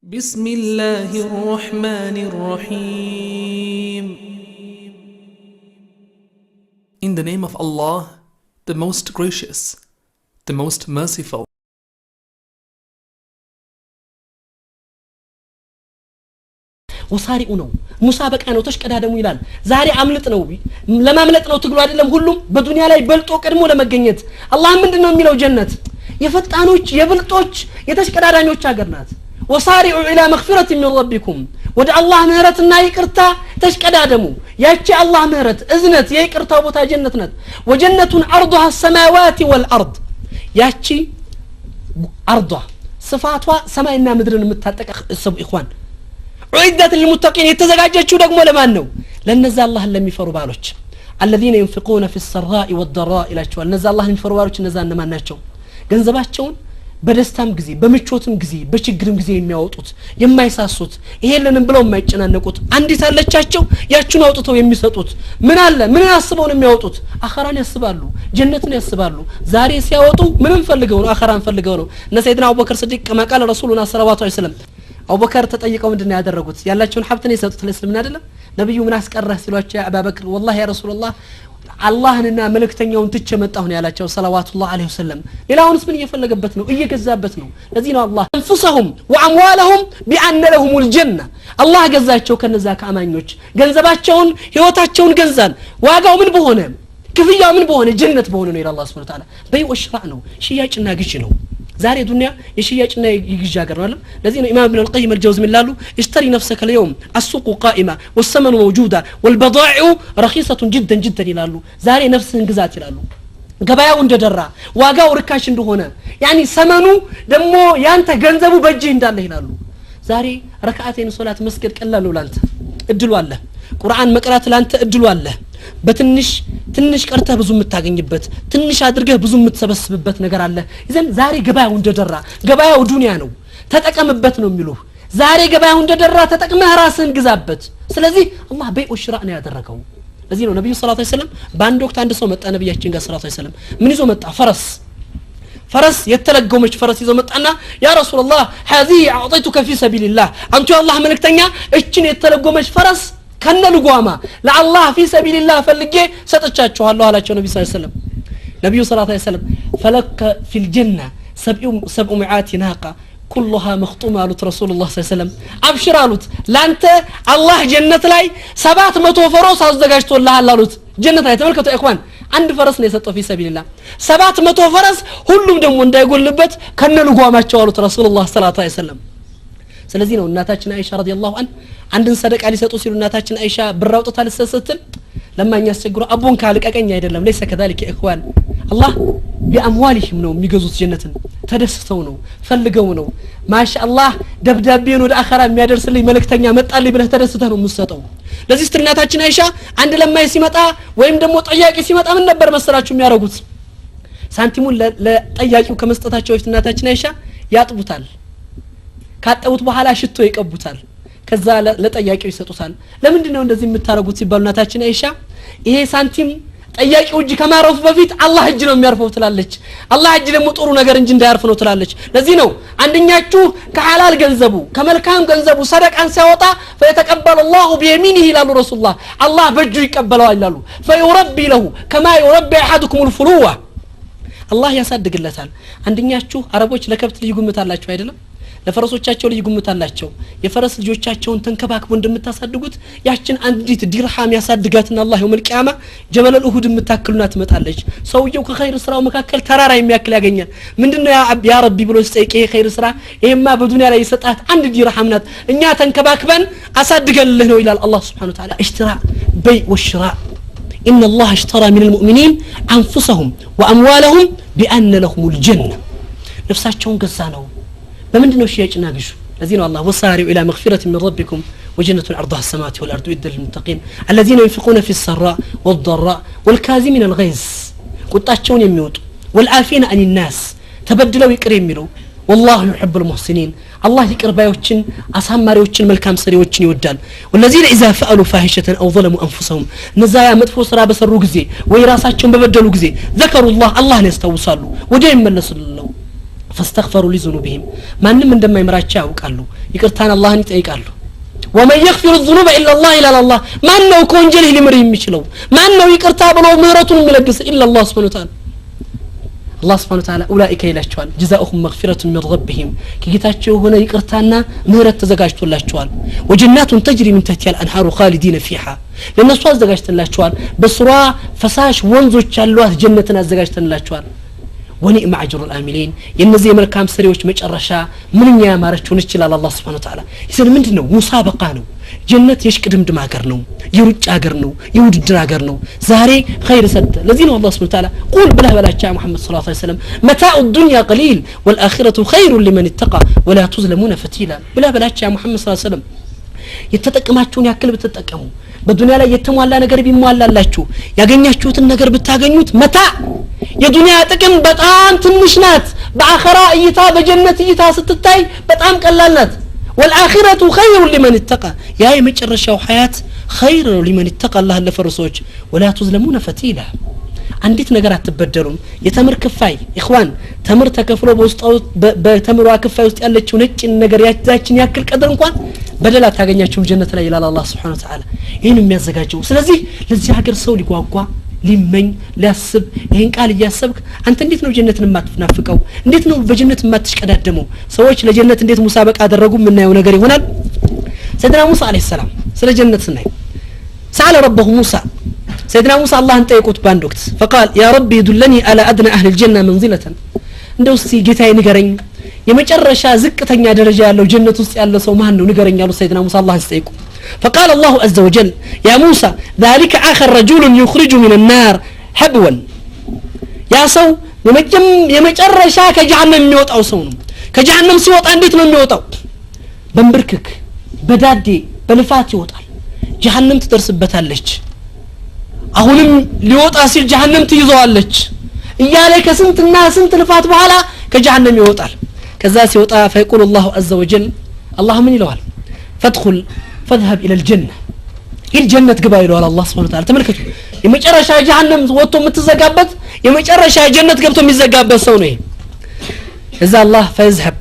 بسم الله الرحمن الرحيم. In the name of Allah, the most gracious, the most merciful. ወሳሪኡ ነው ሙሳበቃ ነው ተሽቀዳደሙ ይላል ዛሬ አምልጥ ነው ለማምለጥ ነው ትግሉ አይደለም ሁሉም በዱንያ ላይ በልጦ ቀድሞ ለመገኘት አላህ ምንድነው የሚለው ጀነት የፈጣኖች የብልጦች የተሽቀዳዳኞች ሀገር ናት ወሳሪኡ ኢላ መግፊረት ሚን ረቢኩም ወደ አላህ ምህረትና ይቅርታ ተሽቀዳደሙ ያቺ አላህ ምህረት እዝነት የይቅርታው ቦታ ጀነት ናት ወጀነቱን አርضها السماوات والارض ያቺ አርض ስፋቷ ሰማይና ምድርን የምታጠቅ እሰቡ ኢኽዋን عدت للمتقين يتزغاجچو دغمو لمان ነው ለነዛ አላህን ለሚፈሩ ባሎች الذين ينفقون في السراء والضراء ይላቸዋል እነዛ አላህን የሚፈሩ ባሎች እነዛ እነማን ናቸው ገንዘባቸውን በደስታም ጊዜ በምቾትም ጊዜ በችግርም ጊዜ የሚያወጡት የማይሳሱት ይሄንንም ብለው የማይጨናነቁት አንዲት አለቻቸው ያቹን አውጥተው የሚሰጡት ምን አለ ምን ያስበው ነው የሚያወጡት አኸራን ያስባሉ ጀነትን ያስባሉ ዛሬ ሲያወጡ ምንም ፈልገው ነው አኸራን ፈልገው ነው እነ ሰይድና አቡበከር ስዲቅ ከማ ቃል ረሱሉና ሰለላሁ ዐለይሂ ወሰለም አቡበከር ተጠይቀው ምንድነው ያደረጉት ያላቸውን ሀብት ነው የሰጡት ለእስልምና አይደለም ነብዩ ምን አስቀረህ ሲሏቸው አቡበከር والله يا رسول الله አላህንና መልእክተኛውን ትቼ መጣሁ ነው ያላቸው ሰለዋቱላህ ዐለይሂ ወሰለም ሌላውንስ ምን እየፈለገበት ነው እየገዛበት ነው ለዚህ ነው አላህ انفسهم واموالهم بان لهم الجنه አላህ ገዛቸው ከነዛ ከአማኞች ገንዘባቸውን ህይወታቸውን ገንዛን ዋጋው ምን በሆነ ክፍያው ምን በሆነ ጀነት በሆነ ነው ኢላላህ ሱብሃነሁ ወተዓላ በይወሽራዕ ነው ሽያጭና ግዥ ነው ዛሬ ዱንያ የሽያጭና የግዥ ሀገር ነው አይደል ለዚህ ነው ኢማም ኢብኑ አልቀይም الجوزي ሚላሉ اشتري نفسك اليوم السوق قائمه والثمن موجوده والبضائع رخيصه جدا جدا ይላሉ ዛሬ ነፍስን ግዛት ይላሉ ገበያው እንደደራ ዋጋው ርካሽ እንደሆነ ያኒ ሰመኑ ደሞ ያንተ ገንዘቡ በእጅ እንዳለ ይላሉ ዛሬ ረካዓቴን ሶላት መስገድ ቀላል ነው ላንተ እድሉ አለ ቁርአን መቅራት ላንተ እድሉ አለ በትንሽ ቀርተህ ብዙ የምታገኝበት ትንሽ አድርገህ ብዙ የምትሰበስብበት ነገር አለ ይዘን ዛሬ ገበያው እንደደራ ገበያው ዱንያ ነው ተጠቀምበት ነው የሚሉህ ዛሬ ገበያው እንደደራ ተጠቅመህ ራስህን ግዛበት ስለዚህ አላህ በይዑ ሽራእ ነው ያደረገው ለዚህ ነው ነብዩ ሰለላሁ ዐለይሂ ወሰለም በአንድ ወቅት አንድ ሰው መጣ ነብያችን ጋር ሰለላሁ ዐለይሂ ወሰለም ምን ይዞ መጣ ፈረስ የተለገመች ፈረስ ይዞ መጣና ያ ረሱላህ هذه اعطيتك في سبيل الله አንተ የአላህ መልእክተኛ እችን የተለገመች ፈረስ ከነ ልጓማ ለአላህ في سبيل الله ፈልጌ ሰጥቻችኋለሁ አላቸው ነብዩ ሰለላሁ ዐለይሂ ወሰለም ነብዩ ሰለላሁ ዐለይሂ ወሰለም فلك في الجنه 700 ناقه كلها مخطومه አሉት ረሱላህ ሰለላሁ ዐለይሂ ወሰለም አብሽር አሉት ላንተ አላህ ጀነት ላይ 700 ፈረስ አዘጋጅቶልሃል አሉት ጀነት ላይ ተመልከቱ ኢኽዋን አንድ ፈረስ ነው የሰጠው في سبيل الله 700 ፈረስ ሁሉም ደግሞ እንዳይጎልበት ከነ ልጓማቸው አሉት ረሱላህ ሰለላሁ ዐለይሂ ወሰለም ስለዚህ ነው እናታችን አይሻ ረዲየላሁ ዐንሃ አንድን ሰደቃ ሊሰጡ ሲሉ እናታችን አይሻ ብር አውጥታ ልትሰጥል ለማኛ ያስቸግሩ አቦን ካልቀቀኝ አይደለም ለይሰ ከذلك ኢኽዋን አላህ በአምዋሊሂም ነው የሚገዙት ጀነትን ተደስተው ነው ፈልገው ነው ማሻአላህ ደብዳቤን ወደ አኸራ የሚያደርስልኝ መልእክተኛ መጣልኝ ብለህ ተደስተህ ነው የምትሰጠው ለዚህ እናታችን አይሻ አንድ ለማይ ሲመጣ ወይም ደግሞ ጠያቂ ሲመጣ ምን ነበር መሰላችሁ የሚያረጉት ሳንቲሙን ለጠያቂው ከመስጠታቸው በፊት እናታችን አይሻ ያጥቡታል ካጠቡት በኋላ ሽቶ ይቀቡታል ከዛ ለጠያቂው ይሰጡታል ለምንድነው እንደዚህ የምታረጉት ሲባሉ እናታችን አይሻ ይሄ ሳንቲም ጠያቂው እጅ ከማረፉ በፊት አላህ እጅ ነው የሚያርፈው ትላለች አላህ እጅ ደግሞ ጥሩ ነገር እንጂ እንዳያርፍ ነው ትላለች ለዚህ ነው አንደኛችሁ ከሐላል ገንዘቡ ከመልካም ገንዘቡ ሰደቃን ሲያወጣ فيتقبل الله بيمينه ይላሉ ረሱላህ አላህ በእጁ ይቀበላል ይላሉ فيربي له كما يربي احدكم الفلوه አላህ ያሳድግለታል አንደኛችሁ አረቦች ለከብት ልጅ ጉምታላችሁ አይደለም ለፈረሶቻቸው ልጅ ጉምታላቸው የፈረስ ልጆቻቸውን ተንከባክበው እንደምታሳድጉት ያችን አንዲት ዲርሃም ያሳድጋትና አላህ የውመል ቂያማ ጀበል ኡሁድ የምታክሉና ትመጣለች ሰውየው ከኸይር ስራው መካከል ተራራ የሚያክል ያገኛል ምንድነው ያ ረቢ ብሎ ሲጠይቅ ይሄ ኸይር ስራ ይሄማ በዱንያ ላይ የሰጣት አንድ ዲርሃም ናት እኛ ተንከባክበን አሳድገልህ ነው ይላል አላህ Subhanahu Wa Ta'ala اشتراء بيع والشراء ان الله اشترى من المؤمنين انفسهم واموالهم بان لهم الجنه ነፍሳቸውን ገዛ ነው በምንድነው ሽያጭና ግዥ ለዚህ ነው አላህ ወሳሪዑ ኢላ መግፊረት من ربكم وجنة عرضها السماوات والارض اعدت للمتقين الذين ينفقون في السراء والضراء والكاظمين الغيظ ቁጣቸውን የሚወጡ والعافين عن الناس ተበድለው ይቅር የሚሉ والله يحب المحسنين الله ይቅር ባዮችን አሳማሪዎችን መልካም ሰሪዎችን ይወዳል والذين اذا فعلوا فاحشة او ظلموا انفسهم ነዛ መጥፎ ስራ በሰሩ ጊዜ ወይ ራሳቸውን በበደሉ ጊዜ ذكروا الله الله ያስተውሳሉ ወደ ይመለሱልለው فاستغفروا لذنوبهم ማንም እንደማይምራቸው ያውቃሉ ይቅርታን አላህን ይጠይቃሉ ومن يغفر الذنوب الا الله الا الله ማን ነው ከወንጀል ሊምር የሚችለው ማን ነው ይቅርታ ብሎ ምህረቱን የሚለግስ الا الله سبحانه وتعالى الله سبحانه وتعالى اولئك ይላቸዋል جزاؤهم مغفرة من ربهم ከጌታቸው ሆነ ይቅርታና ምህረት ተዘጋጅቶላቸዋል وجنات تجري من تحتها الانهار خالدين فيها ለነሱ አዘጋጅተላቸዋል በስሯ ፈሳሽ ወንዞች ያሏት ጀነትን አዘጋጅተላቸዋል ونعم اجر العاملين የነዚህ መልካም ሰሪዎች መጨረሻ ምንኛ ያማረች ሆነች ይላል አላህ Subhanahu Wa Ta'ala ይሄን ምንድነው ሙሳበቃ ነው ጀነት የሽቅድምድም ሀገር ነው የሩጫ ሀገር ነው የውድድር ሀገር ነው ዛሬ ኸይር ሰደ ለዚህ ነው አላህ Subhanahu Wa Ta'ala ቁል ብለህ በላቸው ሙሐመድ ሰለላሁ ዐለይሂ ወሰለም متاع الدنيا قليل والاخره خير لمن اتقى ولا تظلمون فتيلا ብለህ በላቸው ሙሐመድ ሰለላሁ ዐለይሂ ወሰለም የተጠቀማችሁን ያክል ብትጠቀሙ በዱንያ ላይ የተሟላ ነገር ቢሟላላችሁ ያገኛችሁትን ነገር ብታገኙት መታ የዱንያ ጥቅም በጣም ትንሽ ናት በአኺራ እይታ በጀነት እይታ ስትታይ በጣም ቀላል ናት والآخرة خير لمن اتقى يا የመጨረሻው ሐያት خير لمن اتقى الله ለፈርሶች ولا تظلمون فتيلا አንዲት ነገር አትበደሉም የተምር ክፋይ ኢኽዋን ተምር ተከፍሎ በውስጣው በተምሯ ክፋይ ውስጥ ያለችው ነጭ ነገር ያዛችን ያክል ቀድር እንኳን በደላ ታገኛችሁም ጀነት ላይ ይላል አላህ Subhanahu Wa Ta'ala ይሄን የሚያዘጋጀው ስለዚህ ለዚህ ሀገር ሰው ሊጓጓ ሊመኝ ሊያስብ ይሄን ቃል ያሰብክ አንተ እንዴት ነው ጀነትን ማትናፍቀው እንዴት ነው በጀነት ማትሽቀዳደመው ሰዎች ለጀነት እንዴት ሙሳበቃ አደረጉ ምናየው ነገር ይሆናል ሰይድና ሙሳ አለይሂ ሰላም ስለ ጀነት ስናይ سأل ربه موسى سيدنا موسى الله انطيقوت باند وقت فقال يا ربي دلني على ادنى اهل الجنه منزله እንደው እስቲ ጌታዬ ንገረኝ የመጨረሻ ዝቅተኛ ደረጃ ያለው ጀነት ውስጥ ያለ ሰው ማን ነው ንገረኝ ያለው ሰይድና ሙሳ አላህን ሲጠይቁ فقال الله عز وجل يا موسى ذلك آخر رجل يخرج من النار حبوا يا سو የመጨረሻ ከጀሃነም የሚወጣው ሰው ነው ከጀሃነም ሲወጣ እንዴት ነው የሚወጣው በንብርክክ በዳዴ በልፋት ይወጣል ጀሃነም ትደርስበታለች አሁንም ሊወጣ ሲል ጀሃነም ትይዘዋለች እያለ ከስንትና ስንት ልፋት በኋላ ከጀሃነም ይወጣል ከዛ ሲወጣ فيقول الله عز وجل الله ምን ይለዋል فادخل فاذهب الى الجنه الجنه ግባ ይለዋል አላህ Subhanahu Wa Ta'ala ተመልከቱ የመጨረሻ ጀሃነም ወጥቶ የምትዘጋበት የመጨረሻ ጀነት ገብቶ የሚዘጋበት ሰው ነው እዛ الله فيذهب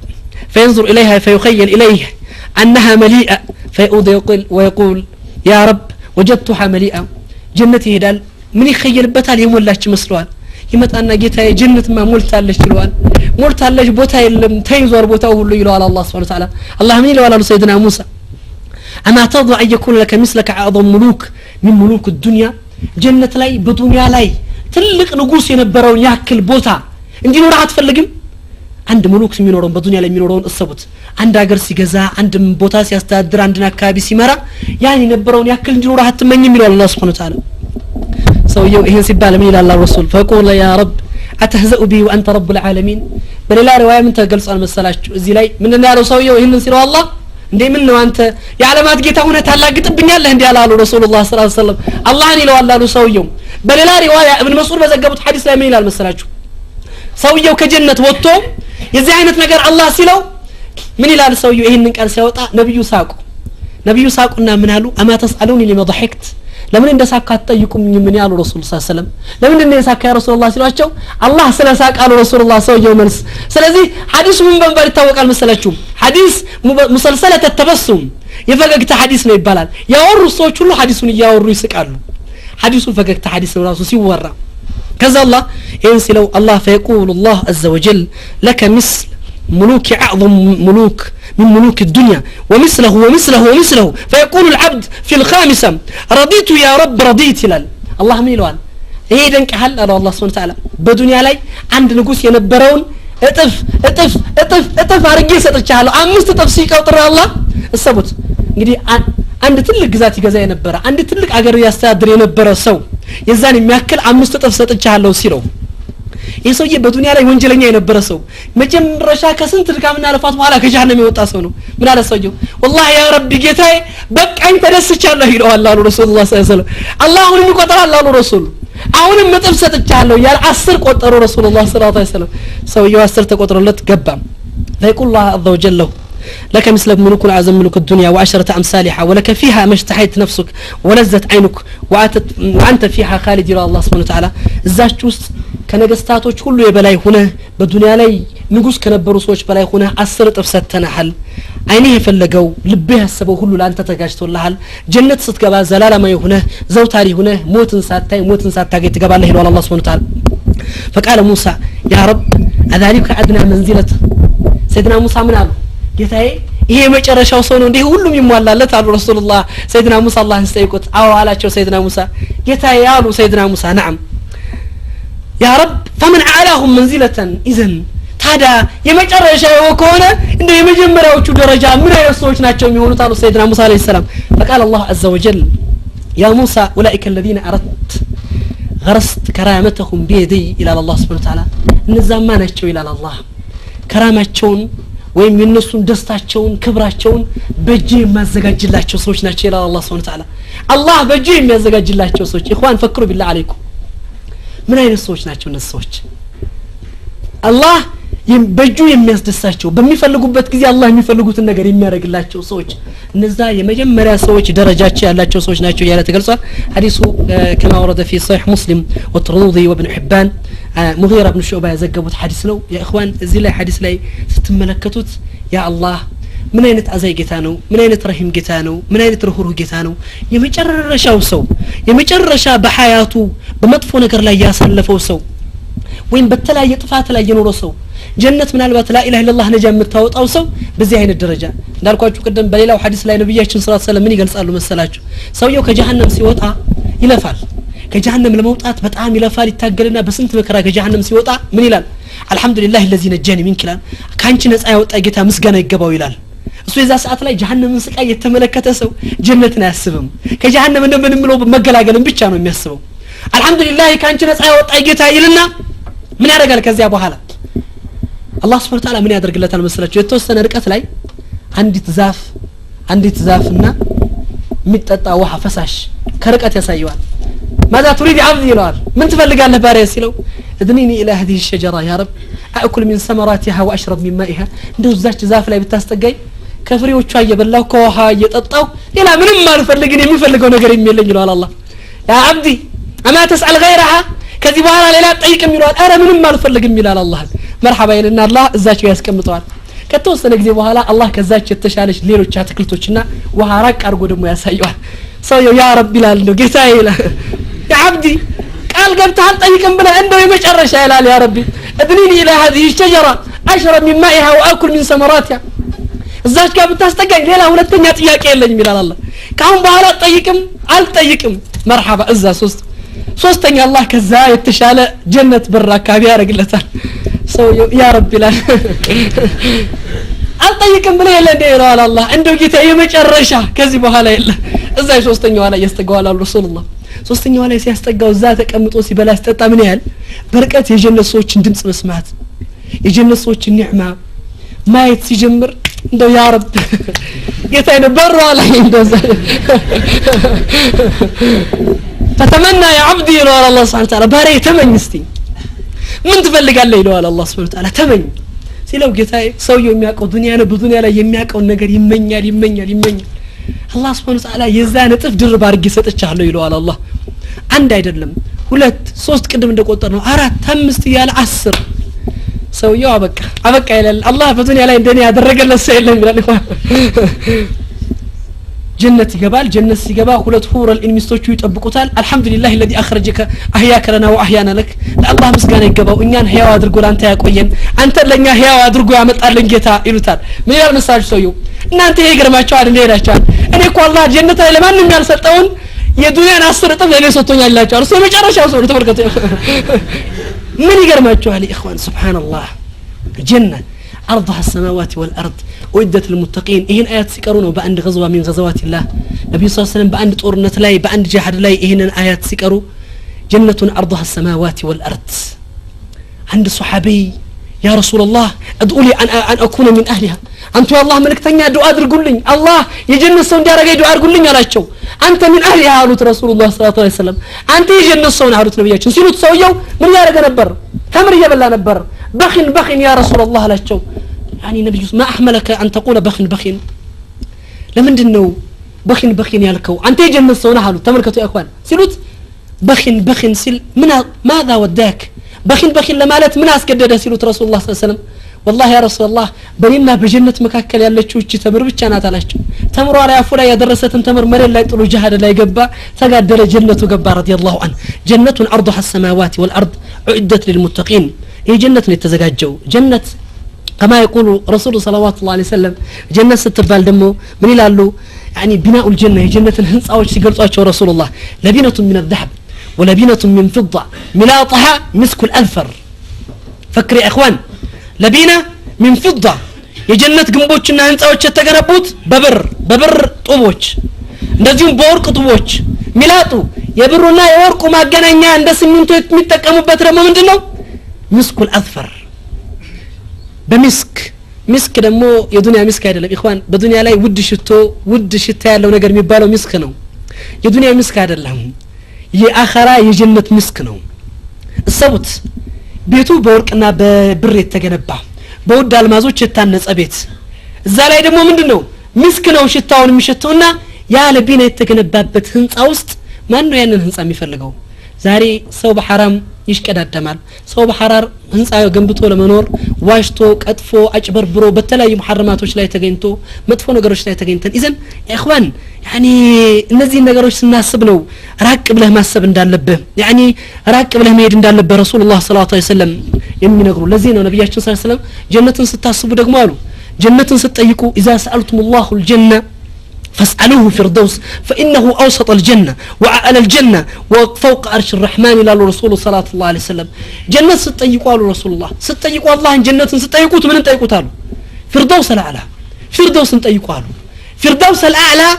فينظر اليها فيخيل اليه انها مليئه فيقول ويقول يا رب وجدتها مليئه ጀነት ይሄዳል ምን ይخيልበታል የሞላች መስሏል ይመጣና ጌታዬ ጀነትማ ሞልታለች ይለዋል ሞልታለች ቦታ የለም ተይዟል ቦታው ሁሉ ይለዋል አላህ Subhanahu Wa Ta'ala አላህ ምን ይለዋል አሉ ሰይድና ሙሳ اما تضع ان يكون لك مثلك اعظم ملوك من ملوك الدنيا ጀነት ላይ በዱንያ ላይ ትልቅ ንጉስ የነበረው ያክል ቦታ እንዲኖር አትፈልግም አንድ ሙሉክ የሚኖረው በዱንያ ላይ የሚኖረውን እሰቡት አንድ ሀገር ሲገዛ አንድ ቦታ ሲያስተዳድር አንድን አካባቢ ሲመራ ያን የነበረውን ያክል እንዲኖር አትመኝም ይላል አላህ Subhanahu Wa Ta'ala ሰውየው ይሄን ሲባል ምን ይላል ረሱል فقول يا رب اتهزأ بي وانت رب العالمين በሌላ ሪዋያ ምን ተገልጿል መሰላችሁ እዚህ ላይ ምን ያለው ሰውየው ይሄንን ሲለው አላህ እንዴ ምን ነው አንተ የዓለማት ጌታ ሆነ ታላግጥብኛለህ እንዴ አላሉ ረሱላህ ሰለላሁ ዐለይሂ ወሰለም አላህን ይለዋል አሉ ሰውየው በሌላ ሪዋያ ኢብኑ መስዑድ በዘገቡት ሐዲስ ላይ ምን ይላል መሰላችሁ ሰውየው ከጀነት ወጥቶ የዚህ አይነት ነገር አላህ ሲለው ምን ይላል ሰውየው ይሄንን ቃል ሲያወጣ ነብዩ ሳቁና ምን አሉ አማ ተስአሉኒ لما ضحكت ለምን እንደሳካ አትጠይቁኝ ምን ያሉ ረሱል ሰለላሁ ዐለይሂ ወሰለም ለምን እንደሳካ ያ ረሱላህ ሲሏቸው አላህ ስለሳቀ አሉ ረሱላህ ሰውየው መልስ ስለዚህ ሐዲሱ ምን በመባል ይታወቃል መሰላችሁ ሐዲስ ሙሰልሰለት ተበሱም የፈገግታ ሐዲስ ነው ይባላል ያወሩ ሰዎች ሁሉ ሐዲሱን ያወሩ ይስቃሉ ሐዲሱ ፈገግታ ሐዲስ ነው ራሱ ሲወራ ከዛ አላህ ይሄን ሲለው አላህ فيقول الله عز وجل لك مثل ملوك اعظم ملوك من ملوك الدنيا ومثله ومثله ومثله فيقول العبد في الخامسه رضيت يا رب رضيت ይላል አላህ ምን ይለዋል ይሄ ደንቀሃል አለ አላህ Subhanahu Wa Ta'ala በዱንያ ላይ አንድ ንጉስ የነበረውን እጥፍ አርጌ ሰጥቻለሁ አምስት እጥፍ ሲቆጥር አላህ እሰቡት እንግዲህ አንድ ትልቅ ግዛት ይገዛ የነበረ አንድ ትልቅ አገር ያስተዳድር የነበረ ሰው የዛን የሚያክል አምስት እጥፍ ሰጥቻለሁ ሲለው የሰውዬ በዱንያ ላይ ወንጀለኛ የነበረ ሰው መጀመሪያ ከስንት ድካምና ልፋት በኋላ ከጀሃነም የወጣ ሰው ነው ምን አለ ሰውየው والله يا رب ጌታዬ በቃኝ ተደስቻለሁ ይለዋል አሉ ረሱላህ ሰለላሁ ዐለይሂ ወሰለም አላሁን ይቆጥራል አሉ ረሱል አሁንም መጥፍ ሰጥቻለሁ ያል 10 ቆጠሩ ረሱላህ ሰለላሁ ዐለይሂ ወሰለም ሰውየው 10 ተቆጥሮለት ገባም فيقول الله عز وجل لك مثل ملوك العظم ملوك الدنيا وعشرة أمثالها ولك فيها ما اشتهيت نفسك ولذت عينك وأنت فيها خالد إلى الله سبحانه وتعالى الزاج ውስጥ ከነገስታቶች ሁሉ የበላይ ሆነ በዱንያ ላይ ንጉስ ከነበሩ ሰዎች በላይ ሆነ 10 እጥፍ ሰተናል አይኔ የፈለገው ልቤ ያሰበው ሁሉ ላንተ ተጋጅቶልሃል ጀነት ስትገባ ዘላለማዊ ሆነ ዘውታሪ ሆነ ሞትን ሳታገኝ ትገባለህ ይላል አላህ Subhanahu Wa Ta'ala فقال موسى يا رب اذلك ادنى منزله سيدنا موسى ምን አሉ ጌታዬ ይሄ መጨረሻው ሰው ነው እንዴ ሁሉም ይሟላለት አሉ ረሱላህ ሰይድና ሙሳ አላህን ሲጠይቁት አዎ አላቸው ሰይድና ሙሳ ጌታዬ ያሉ ሰይድና ሙሳ نعم يا رب فمن اعلاهم منزله اذا ታዳ የመጨረሻው ከሆነ እንደ የመጀመሪያዎቹ ደረጃ ምን አይነት ሰዎች ናቸው የሚሆኑት አሉ ሰይድና ሙሳ አለይሂ ሰላም فقال الله عز وجل يا موسى اولئك الذين اردت غرست كرامتهم بيدي الى الله سبحانه وتعالى እነዛማ ናቸው ይላል አላህ ከራማቸውን ወይም የነሱን ደስታቸውን ክብራቸውን በእጄ የማዘጋጅላቸው ሰዎች ናቸው ይላል አላህ Subhanahu Wa Ta'ala አላህ በእጄ የሚያዘጋጅላቸው ሰዎች ኢኽዋን ፈክሩ ቢላህ አለይኩም ምን አይነት ሰዎች ናቸው እነሱ ሰዎች አላህ በእጁ የሚያስደስታቸው በሚፈልጉበት ጊዜ አላህ የሚፈልጉትን ነገር የሚያደርግላቸው ሰዎች እነዛ የመጀመሪያ ሰዎች ደረጃቸው ያላቸው ሰዎች ናቸው ያለ ተገልጿል ሐዲሱ كما ورد في صحيح مسلم والترمذي وابن حبان مغيرة بن شعبة يዘገቡት ሐዲስ ነው ያ ኢኽዋን እዚህ ላይ ሐዲስ ላይ ስትመለከቱት ያ አላህ ምን አይነት አዛይ ጌታ ነው ምን አይነት ረሂም ጌታ ነው ምን አይነት ርህሩህ ጌታ ነው የመጨረሻው ሰው የመጨረሻ በሐያቱ በመጥፎ ነገር ላይ ያሳለፈው ሰው ወይም በተለያየ ጥፋት ላይ የኖረው ሰው ጀነት ምናልባት لا اله الا الله ነጃ የምታወጣው ሰው በዚህ አይነት ደረጃ እንዳልኳችሁ ቀደም በሌላው ሐዲስ ላይ ነብያችን ሰለላሁ ዐለይሂ ወሰለም ምን ይገልጻሉ መሰላችሁ ሰውየው ከጀሃነም ሲወጣ ይለፋል ከጀሃነም ለመውጣት በጣም ይለፋል ይታገልና በስንት መከራ ከጀሃነም ሲወጣ ምን ይላል አልহামዱሊላህ الذي نجاني من كلام ካንቺ ነፃ ያወጣ ጌታ ምስጋና ይገባው ይላል እሱ የዛ ሰዓት ላይ ጀሃነምን ስቃይ የተመለከተ ሰው ጀነትን አያስብም ከጀሃነም እንደምን ብሎ መገላገልን ብቻ ነው የሚያስበው አልহামዱሊላህ ካንቺ ነፃ ያወጣ ጌታ ይልና ምን ያደርጋል ከዚያ በኋላ አላህ Subhanahu Wa Ta'ala ምን ያደርግለታል መሰላችሁ የተወሰነ ርቀት ላይ አንዲት ዛፍና የሚጠጣ ውሃ ፈሳሽ ከርቀት ያሳየዋል ماذا تريد عبدي ይለዋል ምን ትፈልጋለህ ባሪያ ሲለው ادنيني الى هذه الشجره يا رب اكل من ثمراتها واشرب من مائها እንደው ዛች ዛፍ ላይ ብታስጠጋኝ ከፍሬዎቿ እየበላው ከውሃ እየጠጣው ሌላ ምንም ማልፈልግ እኔ የምፈልገው ነገር የለኝም ይለዋል አላህ يا عبدي اما تسال غيرها ከዚህ በኋላ ሌላ ጠይቅም ይለዋል አረ ምንም ማልፈልግም ይላል አላህ መርሐባ ይልና አላህ እዛቸው ያስቀምጠዋል ከተወሰነ ጊዜ በኋላ አላህ ከዛች የተሻለች ሌሎች አትክልቶችና ውሃ ራቅ አድርጎ ደግሞ ያሳየዋል ሰውየው ያ ረብ ይላል ነው ጌታዬ ይላል ያ عبدي ቃል ገብተሃል ጠይቅም ብለህ እንደው የመጨረሻ ይላል ያ ረቢ ادنيني الى هذه الشجره اشرب من مائها واكل من ثمراتها እዛች ጋር ብታስጠጋኝ ሌላ ሁለተኛ ጥያቄ የለኝም ይላል አላህ ካሁን በኋላ ጠይቅም አልጠይቅም መርሐባ እዛ ሶስተኛ አላህ ከዛ የተሻለ ጀነት በር አካባቢ ያደርግለታል ሰውየው ያ ረብ ይላል አልጠይቅም ብለህ የለ እንደ ይላል አላህ እንደው ጌታ የመጨረሻ ከዚህ በኋላ የለ እዛ ሶስተኛው ላይ ያስጠጋዋል ረሱላህ ሶስተኛው ላይ ሲያስጠጋው እዛ ተቀምጦ ሲበላ ሲጠጣ ምን ያህል በርቀት የጀነት ሰዎችን ድምጽ መስማት የጀነት ሰዎችን ኒዕማ ማየት ሲጀምር እንደው ያ ረብ ጌታዬ በሩ ላይ እንደዛ فتمنى يا عبدي الى الله سبحانه وتعالى باري تمنستي ምን ትፈልጋለህ ይለዋል አላህ Subhanahu Wa Ta'ala ተመኝ ሲለው ጌታዬ ሰውየው የሚያውቀው ዱንያ ነው በዱንያ ላይ የሚያውቀው ነገር ይመኛል አላህ Subhanahu Wa Ta'ala የዛ ነጥፍ ድርብ አድርጌ ሰጥቻለሁ ይለዋል አላህ አንድ አይደለም ሁለት ሶስት ቅድም እንደቆጠር ነው አራት አምስት ያለ 10 ሰውየው አበቃ ይላል አላህ በዱንያ ላይ እንደኔ ያደረገለት ሰው የለም ይላል ጀነት ይገባል ጀነት ሲገባ ሁለት ሁረል ኢንሚስቶቹ ይጠብቁታል አልহামዱሊላህ الذي اخرجك احياك لنا واحيانا لك ለአላህ ምስጋና ይገባው እኛን ህያው አድርጎ ላንተ ያቆየን አንተ ለኛ ህያው አድርጎ ያመጣልን ጌታ ይሉታል ምን ይላል መሳጅ ሰውየው እናንተ ይሄ ገርማቸዋል እንዴ ይላቸዋል እኔ እኮ አላህ ጀነት ላይ ለማንም ያልሰጠውን የዱንያን 10 እጥፍ ለኔ ሰጥቶኛል ይላቸዋል እሱ የመጨረሻው ሰው ተመልከቱ ምን ይገርማቸዋል ኢኽዋን ሱብሃንአላህ ጀነት أرضها السماوات والأرض وعدت للمتقين إهن آيات سيكرونه بأند غزوة من غزوات الله نبي صلى الله عليه وسلم بأند طورنة لاي بأند جهاد لاي إهن آيات سيكرو جنة أرضها السماوات والأرض عند صحابي يا رسول الله أدعو لي أن أكون من أهلها أنت يا الله ملك تنيا دعاء درقل لي الله يجنة السون جارة دعاء درقل لي على الشو أنت من أهلها قالت رسول الله صلى الله عليه وسلم أنت يجنة السون قالت نبياتي سيلو تسويو من يارق نبر تمر يبلا نبر بخن يا رسول الله على الشو يعني نبي ما أحملك أن تقول بخن لمن دنو بخن يالكو أنت يجنة السون قالوا تمركتوا يا أخوان سيلوت بخن سيل من ماذا وداك بخن لمالت من أسكدد سيلوت رسول الله صلى الله عليه وسلم والله يا رسول الله بيننا بجنة مكاكل ያለችው እቺ ተምር ብቻ ናት አላቸው ተምሯ ላይ አፉ ላይ ያደረሰትን ተምር መሬት ላይ ጥሎ ጂሃድ ላይ ገባ ተጋደለ ጀነቱ ገባ رضي الله عنه جنة عرضها السماوات والارض اعدت للمتقين ይህ ጀነት ነው የተዘጋጀው ጀነት كما يقول رسول صلوات الله عليه وسلم جنة ስትባል ደግሞ ምን ይላሉ يعني بناء الجنة የጀነትን ህንጻዎች ሲገልጿቸው رسول الله لبنة من الذهب ولبنة من فضة ملاطها مسك الأذفر فكر يا إخوان لبنة من فضة የጀነት ግንቦችና ህንጻዎች የተገነቡት በብር ጡቦች እንደዚሁም በወርቅ ጡቦች ሚላጡ የብሩና የወርቁ ማገናኛ እንደ ሲሚንቶ የሚጠቀሙበት ደግሞ ምንድነው مسك الأذفر በሚስክ ደግሞ የዱንያ ሚስክ አይደለም ኢኽዋን በዱንያ ላይ ውድ ሽታ ያለው ነገር የሚባለው ሚስክ ነው የዱንያ ሚስክ አይደለም የአኺራ የጀነት ሚስክ ነው እሰቡት ቤቱ በወርቅና በብር የተገነባ በውድ አልማዞች የታነጸ ቤት እዛ ላይ ደግሞ ምንድነው ሚስክ ነው ሽታውን የሚሸተውና ያ ለቢና የተገነባበት ህንጻ ውስጥ ማን ነው ያንን ህንጻ የሚፈልገው ዛሬ ሰው በሐራም ይሽቀዳደማል ሰው በሐራር ህንጻ ገንብቶ ለመኖር ዋሽቶ ቀጥፎ አጭበርብሮ በተለያዩ መሐረማቶች ላይ ተገኝቶ መጥፎ ነገሮች ላይ ተገኝተን ኢዘን ኢኽዋን ያኒ እነዚህ ነገሮች ስናስብ ነው ራቅ ብለህ ማሰብ እንዳለብህ ያኒ ራቅ ብለህ መሄድ እንዳለብህ ረሱላህ ሰለላሁ ዐለይሂ ወሰለም የሚነግሩ ለዚህ ነው ነብያችን ሰለላሁ ዐለይሂ ወሰለም ጀነትን ስታስቡ ደግሞ አሉ ጀነትን ስትጠይቁ اذا سالتم الله الجنه فاسألوه فردوس فإنه أوسط الجنة وأعلى الجنة وفوق عرش الرحمن إلى الرسول صلى الله عليه وسلم جنة ستيقوا رسول الله ستيقوا الله جنة ستيقوا من تيقوا تالو فردوس الأعلى فردوس ستيقوا فردوس الأعلى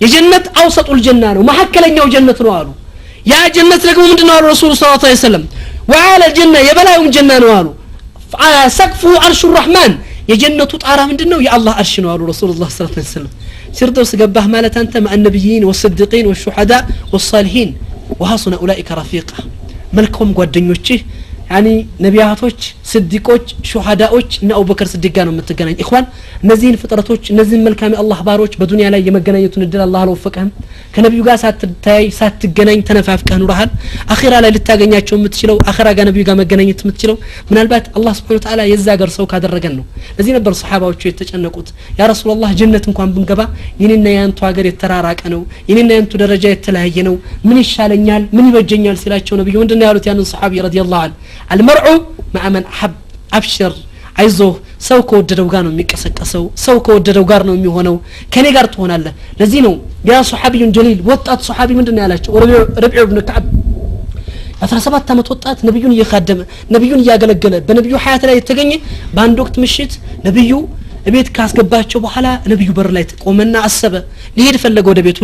يجنة أوسط الجنة وما حكى لنا جنة نوالو يا جنة لكم من دنا الرسول صلى الله عليه وسلم وعلى الجنة يبلا يوم جنة نوالو سقفه عرش الرحمن يجنة تطارى من دنا يا الله عرش نوالو رسول الله صلى الله عليه وسلم فردوس قباه مالت أنت مع النبيين والصديقين والشهداء والصالحين وحسن أولئك رفيقا ملكهم قدنيوتشي يعني نبياتوች صديقوች شهداءوች እና አቡበከር صديق ጋር ነው የምትገናኝ ኢኽዋን እነዚህን ፍጥረቶች እነዚህን መልካም አላህ ባሮች በዱንያ ላይ የመገናኘቱን እድል አላህ አልወፈቀህም ከነብዩ ጋር ሳትገናኝ ተነፋፍቀህ ኑረሃል አኺራ ላይ ልታገኛቸው የምትችለው አኺራ ጋር ነብዩ ጋር መገናኘት የምትችለው ምናልባት አላህ Subhanahu Wa Ta'ala የዛ ሀገር ሰው ካደረገን ነው ለዚህ ነበር ሱሐባዎቹ የተጨነቁት ያ ረሱላህ ጀነት እንኳን ብንገባ የኔና ያንቱ ሀገር የተራራቀ ነው የኔና ያንቱ ደረጃ የተለያየ ነው ምን ይሻለኛል ምን ይበጀኛል ሲላቸው ነብዩ ምንድነው ያሉት ያንን ሱሐቢ ረዲየላሁ ዐንሁ المرء مع من أحب أبشر عايزه سو كوددو ጋር ነው የሚቀሰቀሰው ሰው ከወደደው ጋር ነው የሚሆነው ከኔ ጋር ትሆናለህ ለዚህ ነው ያ ሱሐቢዩን ጀሊል ወጣት ሱሐቢ ምንድነው ያላቸው ረቢዑ ኢብኑ ከዓብ 17 አመት ወጣት ነብዩን እየካደመ ነብዩን እያገለገለ በነብዩ ሐያት ላይ የተገኘ በአንድ ወቅት ምሽት ነብዩ ቤት ካስገባቸው በኋላ ነብዩ በር ላይ ተቆመና አሰበ ሊሄድ ፈለገ ወደ ቤቱ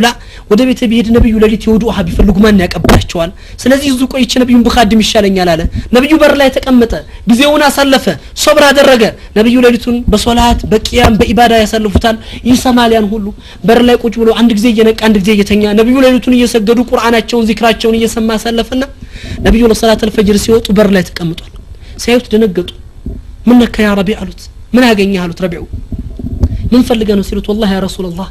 ወደ ቤት ቢሄድ ነብዩ ለሊት ይወዱ ውሃ ቢፈልጉ ማን ያቀባቸዋል ስለዚህ እዙ ቆይቼ ነብዩን በኻድም ይሻለኛል አለ ነብዩ በር ላይ ተቀመጠ ጊዜውን አሳለፈ ሶብር አደረገ ነብዩ ለሊቱን በሶላት በቂያም በኢባዳ ያሳልፉታል ይሰማል ያን ሁሉ በር ላይ ቁጭ ብሎ አንድ ጊዜ እየነቃ አንድ ጊዜ እየተኛ ነብዩ ለሊቱን እየሰገዱ ቁርአናቸውን ዚክራቸውን እየሰማ አሳለፈና ነብዩ ለሰላት الفجر ሲወጡ በር ላይ ተቀምጧል ሲያዩት ደነገጡ ምን ነካ ያ ረቢ አሉት ምን አገኘህ አሉት ረቢዑ ምን ፈልገህ ነው ሲሉት والله يا رسول الله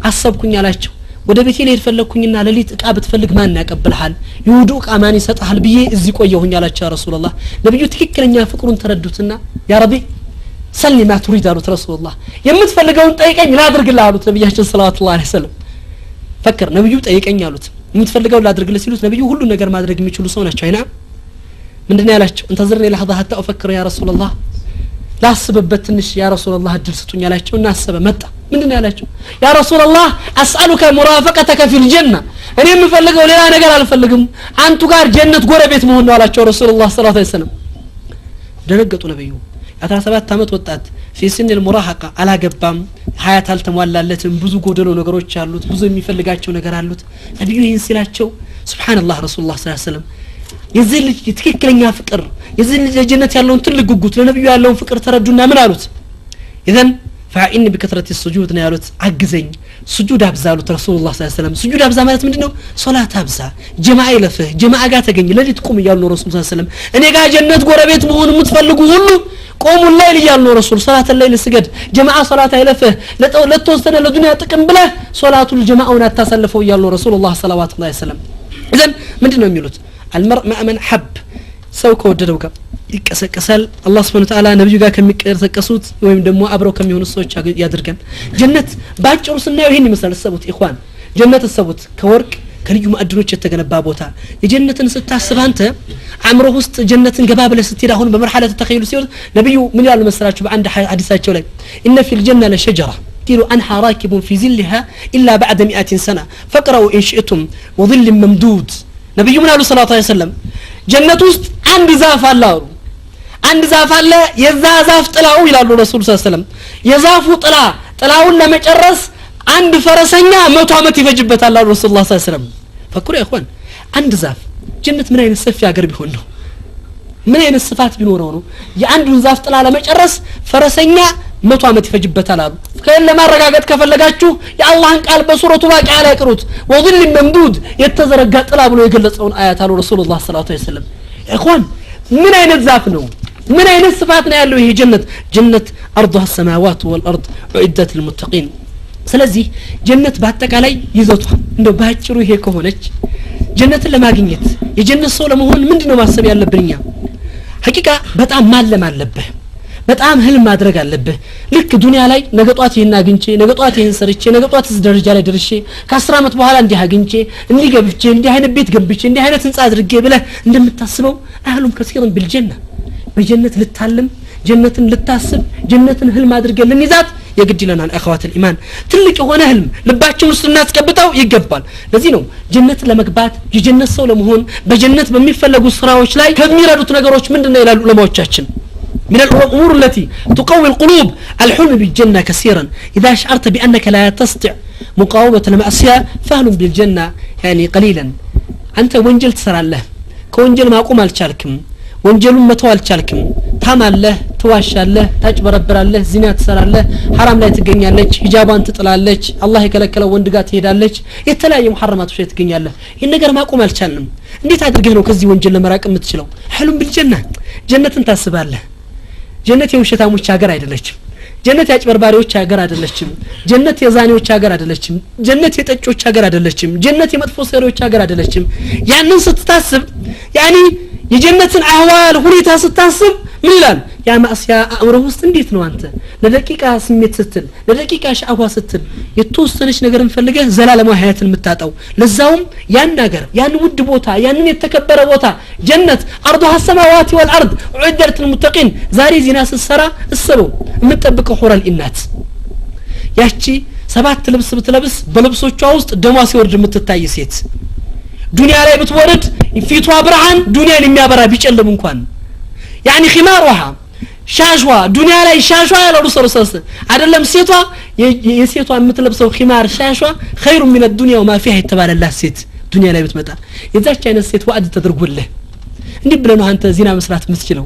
አሰብኩኝ አላቸው ወደ ቤቴ ልሄድ ፈለኩኝና ለሊት እቃ ብትፈልግ ማን ያቀብልሃል ይሁዱ እቃ ማን ይሰጣል ብዬ እዚህ ቆየሁኝ አላቸው يا رسول الله ነብዩ ትክክለኛ ፍቅሩን ተረዱትና ያ ረቢ ሰሊ ማ تريد አሉት رسول الله የምትፈልገውን ጠይቀኝ ላድርግልህ አሉት ነብያችን ሰለላሁ ዐለይሂ ወሰለም ፈክር ነብዩ ጠይቀኝ አሉት የምትፈልገውን ላድርግልህ ሲሉት ነብዩ ሁሉ ነገር ማድረግ የሚችሉ ሰው ናቸው አይና ምንድነው ያላቸው እንተዝርኒ لحظه حتى افكر يا رسول الله لا سبب تنش يا رسول الله الدرستون يلاچو الناس سبب متى ምንድነው ያላችሁ ያ ረሱላህ اسالك مرافقتك في الجنه እኔ የምፈልገው ሌላ ነገር አልፈልግም አንቱ ጋር ጀነት ጎረቤት መሆን ነው አላቸው ረሱላህ ሰለላሁ ዐለይሂ ወሰለም ደነገጡ ነብዩ 17 አመት ወጣት في سن المراهقه አላገባም ሀያት አልተሟላለትም ብዙ ጎደሎ ነገሮች አሉት ብዙ የሚፈልጋቸው ነገር አሉት ነብዩ ይህን ሲላቸው ሱብሃንአላህ ረሱላህ ሰለላሁ ዐለይሂ ወሰለም የዚህ ልጅ ትክክለኛ ፍቅር የዚህ ልጅ ጀነት ያለውን ትልቅ ጉጉት ለነብዩ ያለውን ፍቅር ተረዱና ምን አሉት اذا فإن بكثرة السجود نالوت عجزين سجود أبزالوت رسول الله صلى الله عليه وسلم سجود أبزا مالت منه صلاة أبزا جماعة لفه جماعة قاعدة تجني للي تقوم يالله رسول الله صلى الله عليه وسلم أنا قاعد جنة قربيت مهون متفلقوا هلو قوموا الليل يالله رسول صلاة الليل السجد جماعة صلاة لفه لا توصلنا للدنيا تكن بله صلاة الجماعة ونتسلفوا يالله رسول الله صلوات الله عليه وسلم إذن من دون يميلوت المرء مع من حب سو كوددوك ይቀሰቀሳል አላህ Subhanahu Wa Ta'ala ነብዩ ጋር ከሚቀሰቀሱት ወይም ደግሞ አብረው ከሚሆኑ ሰዎች ያድርገን ጀነት ባጭሩ ስናየው ይሄን ይመስላል ሰቡት ኢኽዋን ጀነት ሰቡት ከወርቅ ከልዩ ማዕድኖች የተገነባ ቦታ የጀነትን ስታስብ አንተ አእምሮ ውስጥ ጀነትን ገባ ብለህ ስትሄድ አሁን በመርሐለ ተተኸይሉ ሲሆን ነብዩ ምን ያሉ መስራችሁ በአንድ ሐዲሳቸው ላይ إن في الجنة لشجرة تيل أنها راكب في ظلها إلا بعد 100 سنة فقرأوا إن شئتم وظل ممدود نبي من الله صلى الله عليه وسلم جنة ውስጥ አንድ ዛፍ አለ አንድ ዛፍ አለ የዛ ዛፍ ጥላው ይላሉ ረሱል ሰለላሁ ዐለይሂ ወሰለም የዛፉ ጥላውን ለመጨረስ አንድ ፈረሰኛ 100 አመት ይፈጅበታል አሉ ረሱል ሰለላሁ ዐለይሂ ወሰለም ፈክሩ يا اخوان አንድ ዛፍ ጀነት ምን አይነት ሰፊ ሀገር ቢሆን ነው ምን አይነት ስፋት ቢኖረው ነው የአንዱን ዛፍ ጥላ ለመጨረስ ፈረሰኛ 100 አመት ይፈጅበታል አሉ ከእለ ማረጋገጥ ከፈለጋችሁ የአላህን ቃል በሱረቱ ዋቂዓ ላይ ቅሩት ወظل ممدود የተዘረጋ ጥላ ብሎ የገለጸውን አያት አሉ ረሱላህ ሰለላሁ ዐለይሂ ወሰለም يا اخوان ምን አይነት ዛፍ ነው ምን አይነት ስፋት ነው ያለው ይሄ ጀነት አርضها السماوات والارض اعدت للمتقين ስለዚህ ጀነት በአጠቃላይ ይዘቷ እንደው ባጭሩ ይሄ ከሆነች ጀነትን ለማግኘት የጀነት ሰው ለመሆን ምንድነው ማሰብ ያለብንኛ ሐቂቃ በጣም ማለም አለብህ በጣም ህልም ማድረግ አለብህ ልክ ዱንያ ላይ ነገጧት ይሄን አግኝቼ ነገጧት ይሄን ሰርቼ ነገጧት እዚህ ደረጃ ላይ ደርሼ ከ10 አመት በኋላ እንዲህ አግኝቼ እንዲህ ገብቼ እንዲህ አይነት ቤት ገብቼ እንዲህ አይነት ህንጻ አድርጌ ብለህ እንደምታስበው አህሉም ከሲርን بالجنة በጀነት ልታለም ጀነትን ልታስብ ጀነትን ህልም አድርገን ልንይዛት የግድ ይለናል አخوات الإيمان ትልቅ የሆነ ህልም ልባችን ውስጥ እናስቀብጣው ይገባል ለዚህ ነው ጀነት ለመግባት የጀነት ሰው ለመሆን በጀነት በሚፈለጉ ስራዎች ላይ ከሚረዱት ነገሮች ምንድነው ይላሉ ዑለማዎቻችን من الأمور التي تقوي القلوب الحلم بالجنة كثيرا إذا شعرت بأنك لا تستطيع مقاومة المعصية فهل بالجنة يعني قليلا أنت وانجل تسرع الله كونجل ما أقوم الشاركم ወንጀሉን መተው አልቻልክም ታማለህ ትዋሻለህ ታጭበረብራለህ ዚና ትሰራለህ حرام ላይ ትገኛለች ሂጃባን ትጥላለች አላህ የከለከለው ወንድ ጋር ትሄዳለች የተለያየ محرمات ላይ ትገኛለህ ይሄን ነገር ማቆም አልቻልንም እንዴት አድርገህ ነው ከዚህ ወንጀል ለመራቅ የምትችለው حلم بالجنة ጀነትን ታስባለህ ጀነት የውሸታሞች ሀገር አይደለችም ጀነት ያጭበርባሪዎች ሀገር አይደለችም ጀነት የዛኔዎች ሀገር አይደለችም ጀነት የጠጮች ሀገር አይደለችም ጀነት የመጥፎ ሰሪዎች ሀገር አይደለችም ያንን ስትታስብ ያኒ የጀነትን አህዋል ሁኔታ ስታስብ ምን ይላል ያ ማስያ አምሮ ውስጥ እንዴት ነው አንተ ለደቂቃ ስሜት ስትል ለደቂቃ ሻህዋ ስትል የተወሰነች ነገርን ፈልገህ ዘላለማዊ ህይወትን የምታጣው ለዛውም ያን ነገር ያን ውድ ቦታ ያንን የተከበረ ቦታ ጀነት አርضها السماوات والارض اعدت للمتقين ዛሬ ዚና ስትሰራ እሰበው የምትጠብቀው ሆራል ኢናት ያቺ ሰባት ልብስ ብትለብስ በልብሶቿ ውስጥ ደሟ ሲወርድ የምትታይ ሴት ዱንያ ላይ ብትወርድ ፊቷ ብርሃን ዱንያን የሚያበራ ቢጨልም እንኳን يعني خمارها شاشوا ዱንያ ላይ ሻሽዋ ያለው ሰለሰለ አይደለም ሴቷ የሴቷ የምትለብሰው خمار ሻሽዋ خير من الدنيا وما فيها የተባለላት ሴት ዱንያ ላይ ብትመጣ የዛች አይነት ሴት ወአድ ተደርጎልህ እንዴ ብለህ ነው አንተ ዚና መስራት የምትችለው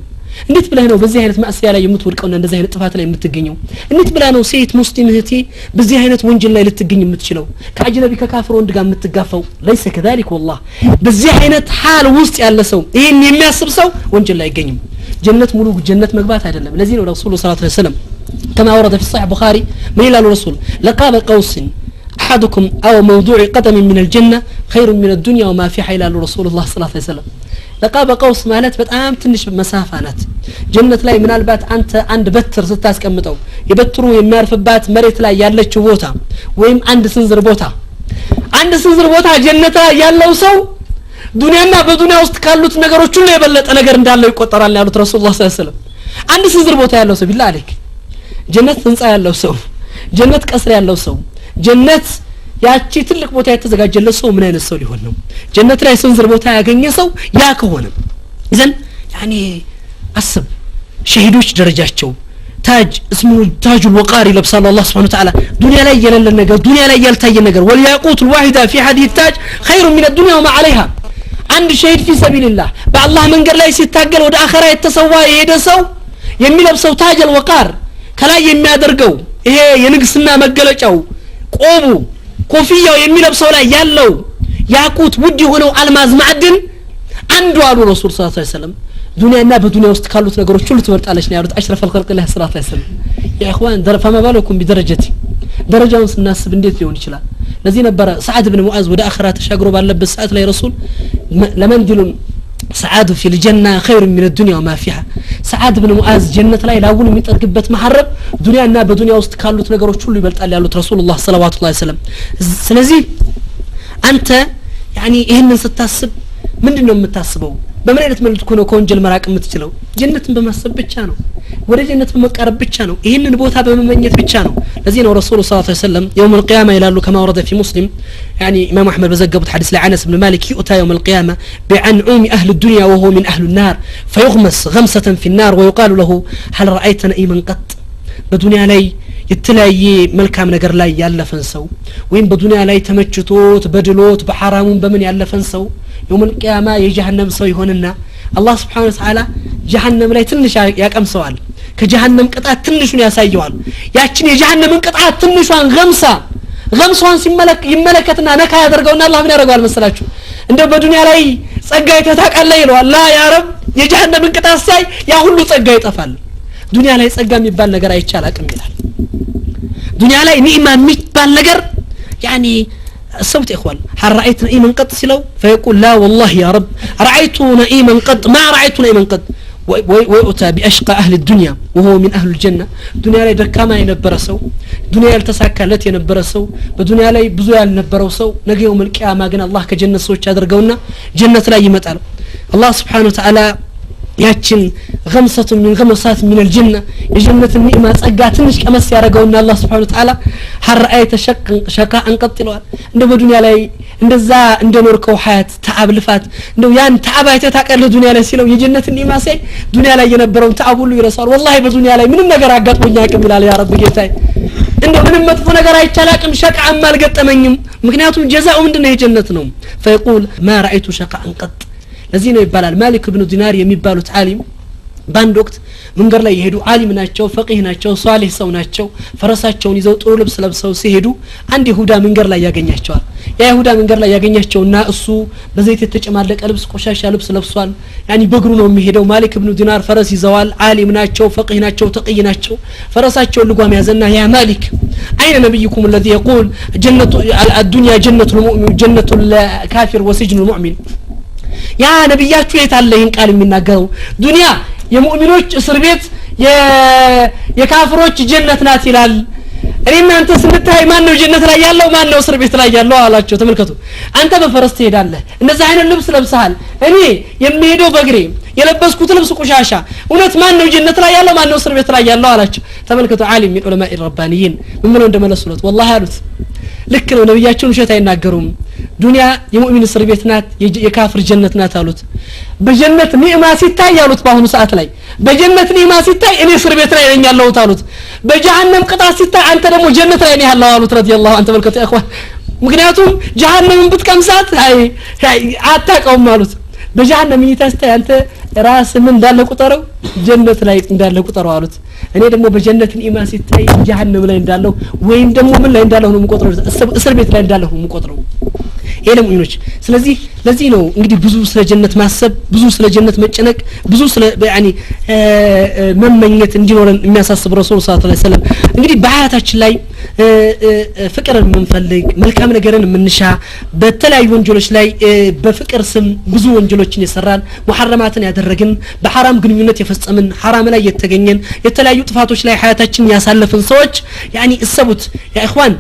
እንዴት ብለህ ነው በዚህ አይነት ማዕሲያ ላይ የምትወድቀው እና እንደዚህ አይነት ጥፋት ላይ የምትገኘው እንዴት ብለህ ነው ሴት ሙስሊም እህቴ በዚህ አይነት ወንጀል ላይ ልትገኝ የምትችለው ከአጅነቢ ከካፍር ወንድ ጋር የምትጋፋው ليس كذلك والله በዚህ አይነት حال ውስጥ ያለ ሰው ይሄን የሚያስብ ሰው ወንጀል ላይ አይገኝም ጀነት ሙሉ ጀነት መግባት አይደለም ለዚህ ነው ረሱል ሰለላሁ ዐለይሂ ወሰለም كما ورد في صحيح البخاري من الى الرسول لقاب قوس احدكم او موضوع قدم من الجنه خير من الدنيا وما فيها الى رسول الله صلى الله عليه وسلم لقاب قوس ማለት በጣም ትንሽ መሳፋ ናት ጀነት ላይ ምናልባት አንተ አንድ በትር ስታስቀምጠው የበትሩ የሚያርፍባት መሬት ላይ ያለችው ቦታ ወይም አንድ ስንዝር ቦታ ጀነት ላይ ያለው ሰው ዱንያና በዱንያ ውስጥ ካሉት ነገሮች ሁሉ የበለጠ ነገር እንዳለው ይቆጠራል ያሉት ረሱላህ ሰለላሁ ዐለይሂ ወሰለም አንድ ስንዝር ቦታ ያለው ሰው ቢላህ አለክ ጀነት ህንጻ ያለው ሰው ጀነት ቀስር ያለው ሰው ጀነት ያቺ ትልቅ ቦታ የተዘጋጀለት ሰው ምን አይነት ሰው ሊሆን ነው ጀነት ላይ ስንዝር ቦታ ያገኘ ሰው ያ ከሆነ إذن يعني አስብ ሸሂዶች ደረጃቸው ታጅ اسمه تاج الوقار لبسال الله سبحانه وتعالى دنيا لا يلل ነገር دنيا لا يلتاي ነገር والياقوت الواحده في حديد تاج خير من الدنيا وما عليها አንድ ሸሂድ في سبيل الله በአላህ መንገድ ላይ ሲታገል ወደ አኺራ የተሰዋ የሄደ ሰው የሚለብሰው ታጅ الوقار ከላይ የሚያደርገው ይሄ የንግስና መገለጫው ቆቡ ኮፍያው የሚለብሰው ላይ ያለው ያቁት ውድ የሆነው አልማዝ ማዕድን አንዱ አሉ ረሱል ሰለላሁ ዐለይሂ ወሰለም ዱንያና በዱንያ ውስጥ ካሉት ነገሮች ሁሉ ትበልጣለች ነው ያሉት አሽረፍ الخلق الله ሰለላሁ ዐለይሂ ወሰለም يا اخوان فما بالكم بدرجتي ደረጃውን ስናስብ እንዴት ሊሆን ይችላል ለዚህ ነበር ሰዓድ ኢብኑ ሙዓዝ ወደ አኺራ ተሻግሮ ባለበት ሰዓት ላይ ረሱል ለመንዲሉን سعادة في الجنة خير من الدنيا وما فيها سعد بن معاذ جنة لا يلاون የሚጠግበት محرب ዱንያና በዱንያ ውስጥ ካሉት ነገሮች ሁሉ ይበልጣል ያሉት ረሱላህ ሰለላሁ ዐለይሂ ወሰለም ስለዚህ አንተ يعني ይሄንን ስታስብ ምንድነው የምታስበው በምን አይነት መልኩ ነው ከወንጀል መራቅ የምትችለው ጀነትን በማሰብ ብቻ ነው ወደ ጀነት በመቃረብ ብቻ ነው ይሄንን ቦታ በመመኘት ብቻ ነው ለዚህ ነው ረሱሉ ሰለላሁ ዐለይሂ ወሰለም يوم القيامه ይላሉ كما ورد في مسلم يعني امام احمد بزغبت حديث لعنس بن مالك يؤتى يوم القيامه بعنعوم اهل الدنيا وهو من اهل النار فيغمس غمسه في النار ويقال له هل رايت نعيما قط በዱንያ ላይ የተለያየ መልካም ነገር ላይ ያለፈን ሰው ወይም በዱንያ ላይ ተመችቶት በድሎት በሐራሙን በምን ያለፈን ሰው يوم القيامه የጀሃነም ሰው ይሆንና አላህ Subhanahu Wa Ta'ala ጀሃነም ላይ ትንሽ ያቀምሰዋል ከጀሃነም ቅጣት ትንሹን ያሳየዋል ያችን የጀሃነምን ቅጣት ትንሿን ገምሷን ይመለከትና ነካ ያደርገውና አላህ ምን ያደርጋል መሰላችሁ እንደ በዱንያ ላይ ጸጋ ይተታቃለ ይለዋል ላ ያ ረብ የጀሃነምን ቅጣት ሳይ ያ ሁሉ ጸጋ ይጠፋል ዱንያ ላይ ጸጋ የሚባል ነገር አይቻላቅም ይላል ዱንያ ላይ ኒዕማ የሚባል ነገር يعني الصوت يا اخوان هل رايت نعيما قط سلو فيقول لا والله يا رب رايت نعيما قط ما رايت نعيما قط ويؤتى باشقى اهل الدنيا وهو من اهل الجنه دنيا ላይ ደካማ የነበረ ሰው ዱንያ ያልተሳካለት የነበረ ሰው በዱንያ ላይ ብዙ ያልነበረው ሰው ነገ يوم القيامه ግን አላህ ከጀነት ሰዎች ያደርገውና ጀነት ላይ ይመጣል አላህ Subhanahu Wa Ta'ala ያችን غمسة من غمسات من الجنة የጀነት ኒዕማ ጸጋ ትንሽ ቀመስ ያደርገውና አላህ Subhanahu Wa Ta'ala هل رأيت شقاء قط ይለዋል እንደ በዱንያ ላይ እንደዛ እንደኖርከው ሐያት ተዓብ ልፋት እንደው ያን ተዓብ አይተህ ታቀለህ ዱንያ ላይ ሲለው የጀነት ኒዕማ ሳይ ዱንያ ላይ የነበረው ተዓብ ሁሉ ይረሳል والله በዱንያ ላይ ምንም ነገር አጋጥሞኝ አቅም ይላል ያ ረብ ጌታዬ እንደው ምንም መጥፎ ነገር አይቻላቅም ሸቃም አልገጠመኝም ምክንያቱም ጀዛኡ ምንድነው የጀነት ነው فيقول ما رأيت شقاء قط ለዚህ ነው ይባላል ማሊክ ኢብኑ ዲናር የሚባሉት ዓሊም ባንድ ወቅት መንገር ላይ ይሄዱ ዓሊም ናቸው ፈቂህ ናቸው ሷሊህ ሰው ናቸው ፈረሳቸውን ይዘው ጥሩ ልብስ ለብሰው ሲሄዱ አንድ ይሁዳ መንገር ላይ ያገኛቸዋል ያ ይሁዳ መንገር ላይ ያገኛቸውና እሱ በዘይት የተጨማለቀ ልብስ ቆሻሻ ልብስ ለብሷል ያኒ በእግሩ ነው የሚሄደው ማሊክ ኢብኑ ዲናር ፈረስ ይዘዋል ዓሊም ናቸው ፈቂህ ናቸው ተቂይ ናቸው ፈረሳቸውን ልጓም ያዘና ያ ማሊክ አይነ ነብይኩም الذي يقول جنة الدنيا جنة المؤمن جنة الكافر وسجن المؤمن ያ ነብያችሁ የታለ ይሄን ቃል የሚናገረው ዱንያ የሙእሚኖች እስር ቤት የካፍሮች ጀነት ናት ይላል እኔና አንተ ስንታይ ማን ነው ጀነት ላይ ያለው ማን ነው እስር ቤት ላይ ያለው አላቸው ተመልከቱ አንተ በፈረስ ትሄዳለህ እንደዛ አይነት ልብስ ለብሰሃል እኔ የሚሄደው በእግሬ የለበስኩት ልብስ ቆሻሻ እውነት ማን ነው ጀነት ላይ ያለው ማን ነው እስር ቤት ላይ ያለው አላቸው ተመልከቱ ዓሊም من علماء الربانيين ምን ነው እንደመለሱለት والله አሉት ልክ ነው ነብያችን ውሸት አይናገሩም ዱንያ የሙእሚን እስር ቤት ናት የካፍር ጀነት ናት አሉት በጀነት ኒዕማ ሲታይ ያሉት በአሁኑ ሰዓት ላይ በጀነት ኒዕማ ሲታይ እኔ እስር ቤት ላይ ነኝ ያለሁት አሉት በጀሃነም ቅጣት ሲታይ አንተ ደግሞ ጀነት ላይ ነህ ያለው አሉት ረዲየላሁ ዐንሁ ተመልከቱ ያ اخوان ምክንያቱም ጀሃነምን ብትቀምሳት አታውቀውም አሉት በጀሃነም ይታስታይ አንተ ራስ ምን እንዳለ ቁጠረው ጀነት ላይ እንዳለ ቁጠረው አሉት እኔ ደግሞ በጀነት ኒዕማ ሲታይ ጀሃነም ላይ እንዳለው ወይም ደግሞ ምን ላይ እንዳለው ነው የምቆጥረው እስር ቤት ላይ እንዳለው ነው የምቆጥረው ይሄ ሙእሚኖች ስለዚህ ለዚህ ነው እንግዲህ ብዙ ስለ ጀነት ማሰብ ብዙ ስለ ጀነት መጨነቅ ብዙ ስለ ያኒ መመኘት እንዲኖረን የሚያሳስብ ረሱል ሰለላሁ ዐለይሂ ወሰለም እንግዲህ በሐያታችን ላይ ፍቅርን የምንፈልግ መልካም ነገርን የምንሻ በተለያዩ ወንጀሎች ላይ በፍቅር ስም ብዙ ወንጀሎችን የሰራን ሙሐረማትን ያደረግን በሐራም ግንኙነት የፈጸምን ሐራም ላይ የተገኘን የተለያዩ ጥፋቶች ላይ ሐያታችን ያሳለፍን ሰዎች ያኒ እሰቡት ያ اخوان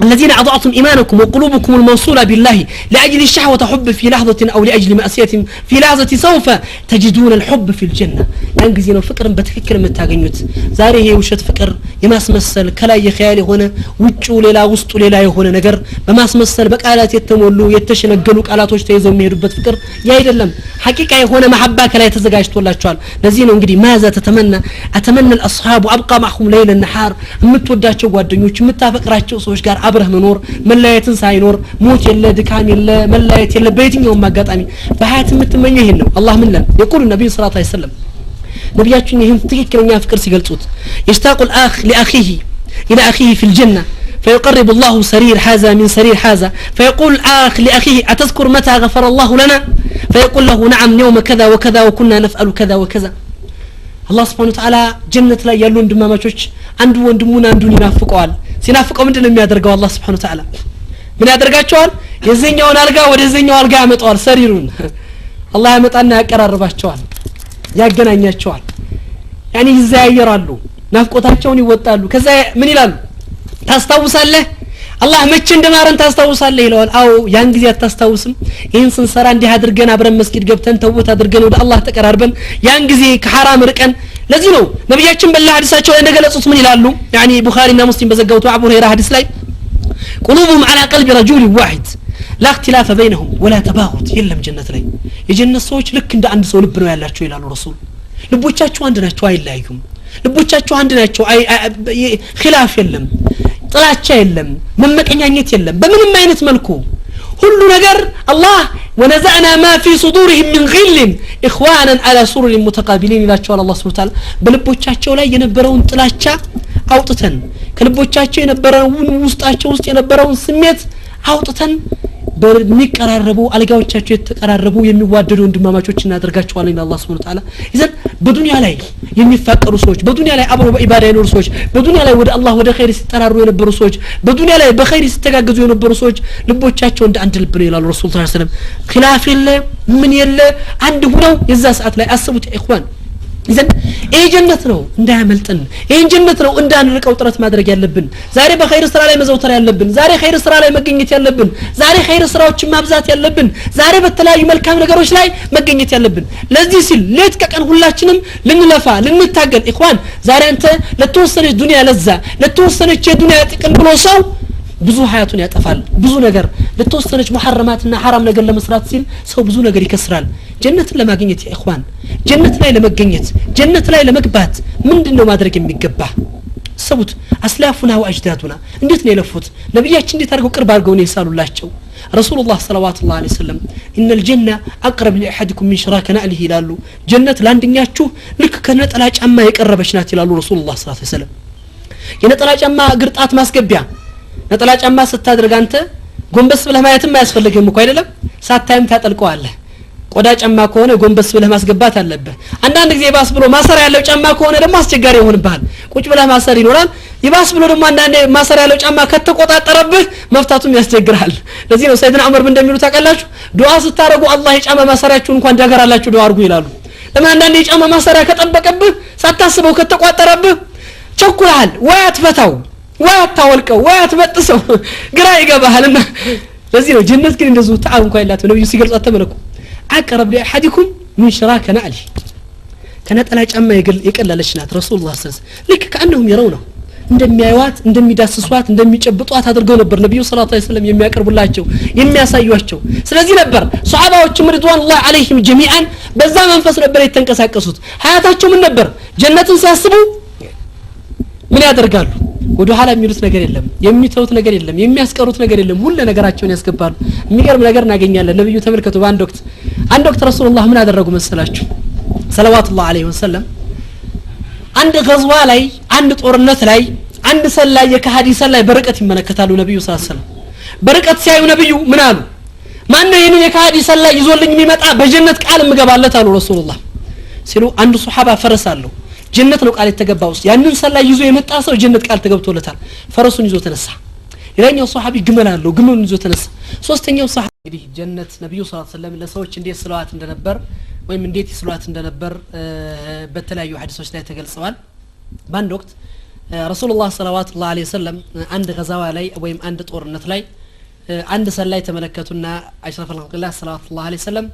الذين أضعتم إيمانكم وقلوبكم الموصولة بالله لأجل الشهوة حب في لحظة أو لأجل مأسية في لحظة سوف تجدون الحب في الجنة ينقزين الفكر بتفكر من تاقنيوت زاري هي وشت فكر يماس مسل كلا يخيالي هنا وجو ليلا وسطو ليلا يهونا نقر بماس مسل بقالات يتمولو يتشنقلوك على توش تيزو ميرو بتفكر يا إدلم حقيقة هنا محبة كلا يتزقاش تولى شوال نزين انقدي ماذا تتمنى أتمنى الأصحاب وأبقى معهم ليل النحار متوداتشو قوادنيوش متافقراتشو سوش قار አብረህ መኖር መለያየትን ሳይኖር ሞት የለ ድካም የለ መለያየት የለ በየትኛውም አጋጣሚ በሐያት የምትመኘው ይሄን ነው አላህ ምን ለን يقول النبي صلى الله عليه وسلم ነብያችን ይሄን ትክክለኛ ፍቅር ሲገልጹት يشتاق الاخ لاخيه الى اخيه في الجنه فيقرب الله سرير هذا من سرير هذا فيقول الاخ لاخيه اتذكر متى غفر الله لنا فيقول له نعم يوم كذا وكذا وكنا نفعل كذا وكذا الله سبحانه وتعالى جنة ላይ ያሉ ወንድማማቾች አንዱ ወንድሙን አንዱን ይናፍቀዋል ሲናፍቀው ምንድነው የሚያደርገው አላህ Subhanahu Wa Ta'ala ምን ያደርጋቸዋል የዘኛውን አልጋ ወደ ዘኛው አልጋ ያመጣዋል ሰሪሩን አላህ ያመጣና ያቀራርባቸዋል ያገናኛቸዋል يعني ይዘያየራሉ ናፍቆታቸውን ይወጣሉ ከዛ ምን ይላሉ ታስታውሳለህ አላህ መቼ እንደማረን ታስታውሳለህ ይለዋል አው ያን ጊዜ አታስታውስም ይሄን ስንሰራ እንዲህ አድርገን አብረን መስጊድ ገብተን ተውት አድርገን ወደ አላህ ተቀራርበን ያን ጊዜ ከሐራም ርቀን ለዚህ ነው ነብያችን በላ ሐዲሳቸው ላይ እንደገለጹት ምን ይላሉ يعني ቡኻሪና ሙስሊም በዘጋውት አቡ ሁረይራ ሐዲስ ላይ قلوبهم على قلب رجل واحد لا اختلاف بينهم ولا تباغض يلم جنة ላይ የጀነት ሰዎች ልክ እንደ አንድ ሰው ልብ ነው ያላቸው ይላሉ ረሱል ልቦቻቸው አንድ ናቸው አይለያዩም ልቦቻቸው አንድ ናቸው ኺላፍ የለም ጥላቻ የለም መመቀኛኘት የለም በምንም አይነት መልኩ ሁሉ ነገር አላህ ونزعنا ما في صدورهم من غل اخوانا على سرر متقابلين ይላቸዋል አላህ Subhanahu Wa Ta'ala በልቦቻቸው ላይ የነበረውን ጥላቻ አውጥተን ከልቦቻቸው የነበረውን ውስጣቸው ውስጥ የነበረውን ስሜት አውጥተን በሚቀራረቡ አልጋዎቻቸው የተቀራረቡ የሚዋደዱ ወንድማማቾች እናደርጋቸዋለን አላህ Subhanahu Wa Ta'ala ይዘን በዱንያ ላይ የሚፋቀሩ ሰዎች በዱንያ ላይ አብረው በኢባዳ የኖሩ ሰዎች በዱንያ ላይ ወደ አላህ ወደ ኸይር ሲጠራሩ የነበሩ ሰዎች በዱንያ ላይ በኸይር ሲተጋገዙ የነበሩ ሰዎች ልቦቻቸው እንደ አንድ ልብ ነው ይላሉ ረሱል ሰለላሁ ዐለይሂ ወሰለም ኺላፍ የለ ምን የለ አንድ ሆነው የዛ ሰዓት ላይ አስቡት ኢኽዋን ይዘን ይሄ ጀነት ነው እንዳያመልጥን ይሄ ጀነት ነው እንዳንርቀው ጥረት ማድረግ ያለብን ዛሬ በኸይር ስራ ላይ መዘውተር ያለብን ዛሬ ኸይር ስራ ላይ መገኘት ያለብን ዛሬ ኸይር ስራዎችን ማብዛት ያለብን ዛሬ በተለያዩ መልካም ነገሮች ላይ መገኘት ያለብን ለዚህ ሲል ሌት ከቀን ሁላችንም ልንለፋ ልንታገል ኢኽዋን ዛሬ አንተ ለተወሰነች ዱንያ ለዛ ለተወሰነች የዱንያ ጥቅም ብሎ ሰው ብዙ ሀያቱን ያጠፋል ብዙ ነገር ለተወሰነች መሐረማትና ሐራም ነገር ለመስራት ሲል ሰው ብዙ ነገር ይከስራል ጀነትን ለማግኘት ኢኽዋን ጀነት ላይ ለመገኘት ጀነት ላይ ለመግባት ምንድነው ማድረግ የሚገባ ሰቡት አስላፉና ወአጅዳዱና እንዴት ነው የለፉት ነብያችን እንዴት አድርገው ቅርብ አድርገው ነው ይሳሉላቸው ረሱላህ ሰለላሁ ዐለይሂ ወሰለም ان الجنه اقرب لاحدكم من شراك نعله ይላሉ ጀነት ላንድኛችሁ ልክ ከነጠላ ጫማ የቀረበች ናት ይላሉ ረሱላህ ሰለላሁ ዐለይሂ ወሰለም የነጠላ ጫማ ግርጣት ማስገቢያ ነጠላ ጫማ ስታደርግ አንተ ጎንበስ ብለህ ማየትም አያስፈልግም እኮ አይደለም ሳታይም ታጠልቀዋለህ ቆዳ ጫማ ከሆነ ጎንበስ ብለህ ማስገባት አለበት አንዳንድ ጊዜ ባስ ብሎ ማሰር ያለው ጫማ ከሆነ ደግሞ አስቸጋሪ ይሆንብሃል ቁጭ ብለህ ማሰር ይኖራል ይባስ ብሎ ደግሞ አንዳንድ ማሰር ያለው ጫማ ከተቆጣጠረብህ መፍታቱም ያስቸግራል ለዚህ ነው ሰይድና ዑመር እንደሚሉ ታውቃላችሁ ዱዓ ስታረጉ አላህ የጫማ ማሰሪያችሁን እንኳን ዳገራላችሁ ዱዓ አድርጉ ይላሉ ለምን አንዳንድ የጫማ ማሰሪያ ከጠበቀብህ ሳታስበው ከተቋጠረብህ ቸኩልሃል ወይ አትፈታው ወይ አታወልቀው ወይ አትበጥሰው ግራ ይገባሃልና ለዚህ ነው ጀነት ግን እንደዚህ ተዓብ እንኳን ያላችሁ ነብዩ ሲገልጹ አተመለኩ አቀረብ ለአሐዲኩም من شراك نعله ከነጠላ ጫማ የቀለለች ናት ረሱላህ ሰለላሁ ዐለይሂ ወሰለም ልክ ከአንሁም ይረውነው እንደሚያዩዋት እንደሚዳስሷት እንደሚጨብጧት አድርገው ነበር ነብዩ ሰለላሁ ዐለይሂ ወሰለም የሚያቀርቡላቸው የሚያሳዩአቸው ስለዚህ ነበር ሱሐባዎች ሪድዋኑላህ ዐለይሂም ጀሚዓን በዛ መንፈስ ነበር የተንቀሳቀሱት ሀያታቸው ምን ነበር ጀነትን ሲያስቡ ምን ያደርጋሉ ወደ ኋላ የሚሉት ነገር የለም የሚተውት ነገር የለም የሚያስቀሩት ነገር የለም ሁሉ ነገራቸውን ያስገባሉ የሚገርም ነገር እናገኛለን ነብዩ ተመልከቱ በአንድ ወቅት ረሱላህ ምን አደረጉ መሰላችሁ ሰለዋቱላህ ዐለይሂ ወሰለም አንድ ገዝዋ ላይ አንድ ጦርነት ላይ አንድ ሰላይ የከሃዲ ሰላይ በርቀት ይመለከታሉ ነብዩ ሰለላሁ ዐለይሂ ወሰለም በርቀት ሲያዩ ነብዩ ምን አሉ ማን ነው ይሄንን የከሃዲ ሰላይ ይዞልኝ የሚመጣ በጀነት ቃል ምገባለት አሉ ረሱላህ ሲሉ አንድ ሱሐባ ፈረስ አለው ጀነት ነው ቃል የተገባው ያንን ሰላይ ይዞ የመጣ ሰው ጀነት ቃል ተገብቶለታል ፈረሱን ይዞ ተነሳ ሌላኛው ሱሐቢ ግመል አለው ግመሉን ይዞ ተነሳ ሶስተኛው ሱሐቢ እንግዲህ ጀነት ነብዩ ሰለላሁ ዐለይሂ ወሰለም ለሰዎች እንዴት ስለዋት እንደነበር ወይም እንዴት ይስሏት እንደነበር በተለያዩ ሐዲሶች ላይ ተገልጸዋል በአንድ ወቅት ረሱላህ ሰለላሁ ዐለይሂ ወሰለም አንድ ገዛዋ ላይ ወይም አንድ ጦርነት ላይ አንድ ሰላይ ተመለከቱና አሽረፈል ኸልቅላህ ሰለላሁ ዐለይሂ ወሰለም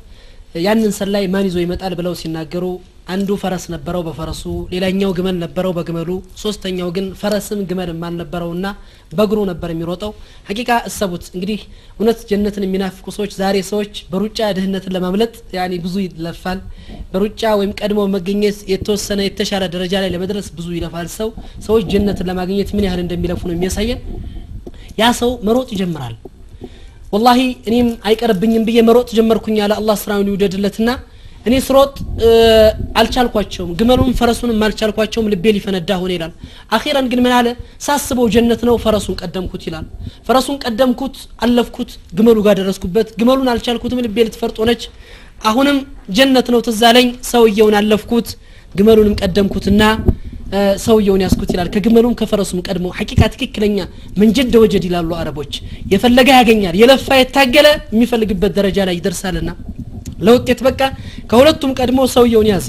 ያንን ሰላይ ማን ይዞ ይመጣል ብለው ሲናገሩ አንዱ ፈረስ ነበረው በፈረሱ ሌላኛው ግመል ነበረው በግመሉ ሶስተኛው ግን ፈረስም ግመልም ማን ነበረውና በእግሩ ነበር የሚሮጠው ሐቂቃ እሰቡት እንግዲህ እውነት ጀነትን የሚናፍቁ ሰዎች ዛሬ ሰዎች በሩጫ ድህነትን ለማምለጥ ያኒ ብዙ ይለፋል በሩጫ ወይም ቀድሞ መገኘት የተወሰነ የተሻለ ደረጃ ላይ ለመድረስ ብዙ ይለፋል ሰዎች ጀነትን ለማግኘት ምን ያህል እንደሚለፉ ነው የሚያሳየን ያ ሰው መሮጥ ይጀምራል والله እኔም አይቀርብኝም ብዬ መሮጥ ጀመርኩኝ ያለ አላህ ስራውን ይወደድለትና እኔ ስሮጥ አልቻልኳቸውም ግመሉን ፈረሱንም አልቻልኳቸውም ልቤ ሊፈነዳ ሆነ ይላል አኺራን ግን ምን አለ ሳስበው ጀነት ነው ፈረሱን ቀደምኩት ይላል ፈረሱን ቀደምኩት አለፍኩት ግመሉ ጋር ደረስኩበት ግመሉን አልቻልኩትም ልቤ ልትፈርጥ ሆነች አሁንም ጀነት ነው ተዛለኝ ሰውየውን አለፍኩት ግመሉንም ቀደምኩትና ሰውየውን ያስኩት ይላል ከግመሉም ከፈረሱም ቀድሞ ሐቂቃ ትክክለኛ መንጀድ ወጀድ ይላሉ አረቦች የፈለገ ያገኛል የለፋ የታገለ የሚፈልግበት ደረጃ ላይ ይደርሳልና ለውጤት በቃ ከሁለቱም ቀድሞ ሰውየውን ያዘ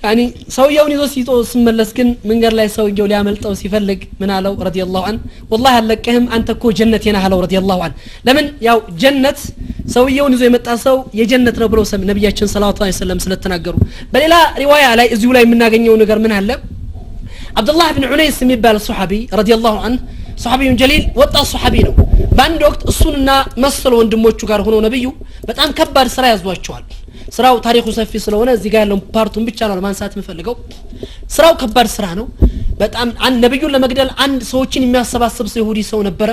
يعني ሰውየውን ይዞ ሲጦ ስመለስ ግን መንገር ላይ ሰውየው ሊያመልጠው ሲፈልግ ምን አለው ረዲየላሁ ዐን والله አለቀህም አንተ እኮ ጀነት የነህ አለው ረዲየላሁ ዐን ለምን ያው ጀነት ሰውየውን ይዞ የመጣ ሰው የጀነት ነው ብለው ነብያችን ሰለላሁ ዐለይሂ ወሰለም ስለተናገሩ በሌላ ሪዋያ ላይ እዚሁ ላይ የምናገኘው ነገር ምን አለ አብዱላህ ኢብኑ ዑነይስ የሚባል ሱሐቢ ረዲየላሁ ዐን ሱሐቢውን ጀሊል ወጣት ሱሐቢ ነው በአንድ ወቅት እሱንና መሰል ወንድሞቹ ጋር ሆኖ ነብዩ በጣም ከባድ ስራ ያዟቸዋል ስራው ታሪኩ ሰፊ ስለሆነ እዚህ ጋር ያለው ፓርቱን ብቻ ነው ለማንሳት የምፈልገው ስራው ከባድ ስራ ነው በጣም ነብዩን ለመግደል አንድ ሰዎችን የሚያሰባስብ ሰው ይሁዲ ሰው ነበረ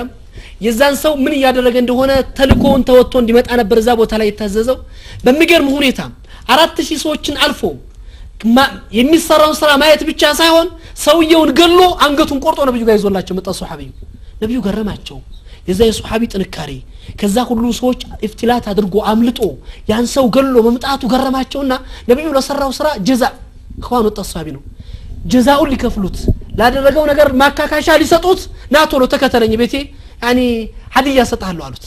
የዛን ሰው ምን ያደረገ እንደሆነ ተልኮውን ተወጥቶ እንዲመጣ ነበር እዛ ቦታ ላይ የታዘዘው በሚገርም ሁኔታ 4000 ሰዎችን አልፎ የሚሰራውን ስራ ማየት ብቻ ሳይሆን ሰውየውን ገሎ አንገቱን ቆርጦ ነብዩ ጋር ይዞላቸው መጣ ሱሐቢው ነብዩ ገረማቸው የዛ የሱሐቢ ጥንካሬ ከዛ ሁሉ ሰዎች ኢፍቲላት አድርጎ አምልጦ ያን ሰው ገሎ መምጣቱ ገረማቸውና ነብዩ ለሰራው ስራ ጀዛ ኸዋን ወጣ ሱሐቢ ነው ጀዛውን ሊከፍሉት ላደረገው ነገር ማካካሻ ሊሰጡት ናቶሎ ተከተለኝ ቤቴ ያኒ ሀዲያ ሰጣለሁ አሉት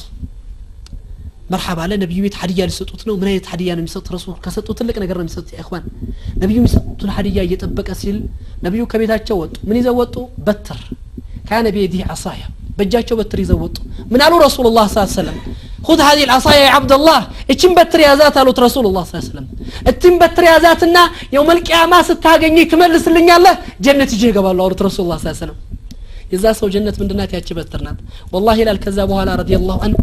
مرحبا على نبي بيت حديا لسطوت ነው ምን አይነት ሀዲያ ነው የሚሰጡት ረሱል ከሰጡት ትልቅ ነገር ነው የሚሰጡት ኢኽዋን ነብዩ የሚሰጡት ሀዲያ እየተጠበቀ ሲል ነብዩ ከቤታቸው ወጡ ምን ይዘው ወጡ በትር ካነ بيديه عصايا በእጃቸው በትር ይዘው ወጡ ምን አሉ ረሱላህ ሰለላሁ ዐለይሂ ወሰለም خذ هذه العصايا يا عبد الله እቺን በትር ያዛት አሉት ረሱላህ ሰለላሁ ዐለይሂ ወሰለም እቺን በትር ያዛትና يوم القيامه ስታገኝ ትመልስልኛለህ ጀነት ይዤ እገባለሁ አሉት ረሱላህ ሰለላሁ ዐለይሂ ወሰለም የዛ ሰው ጀነት ምንድናት ያቺ በትር ናት والله ይላል ከዛ በኋላ ረዲየላሁ ዐን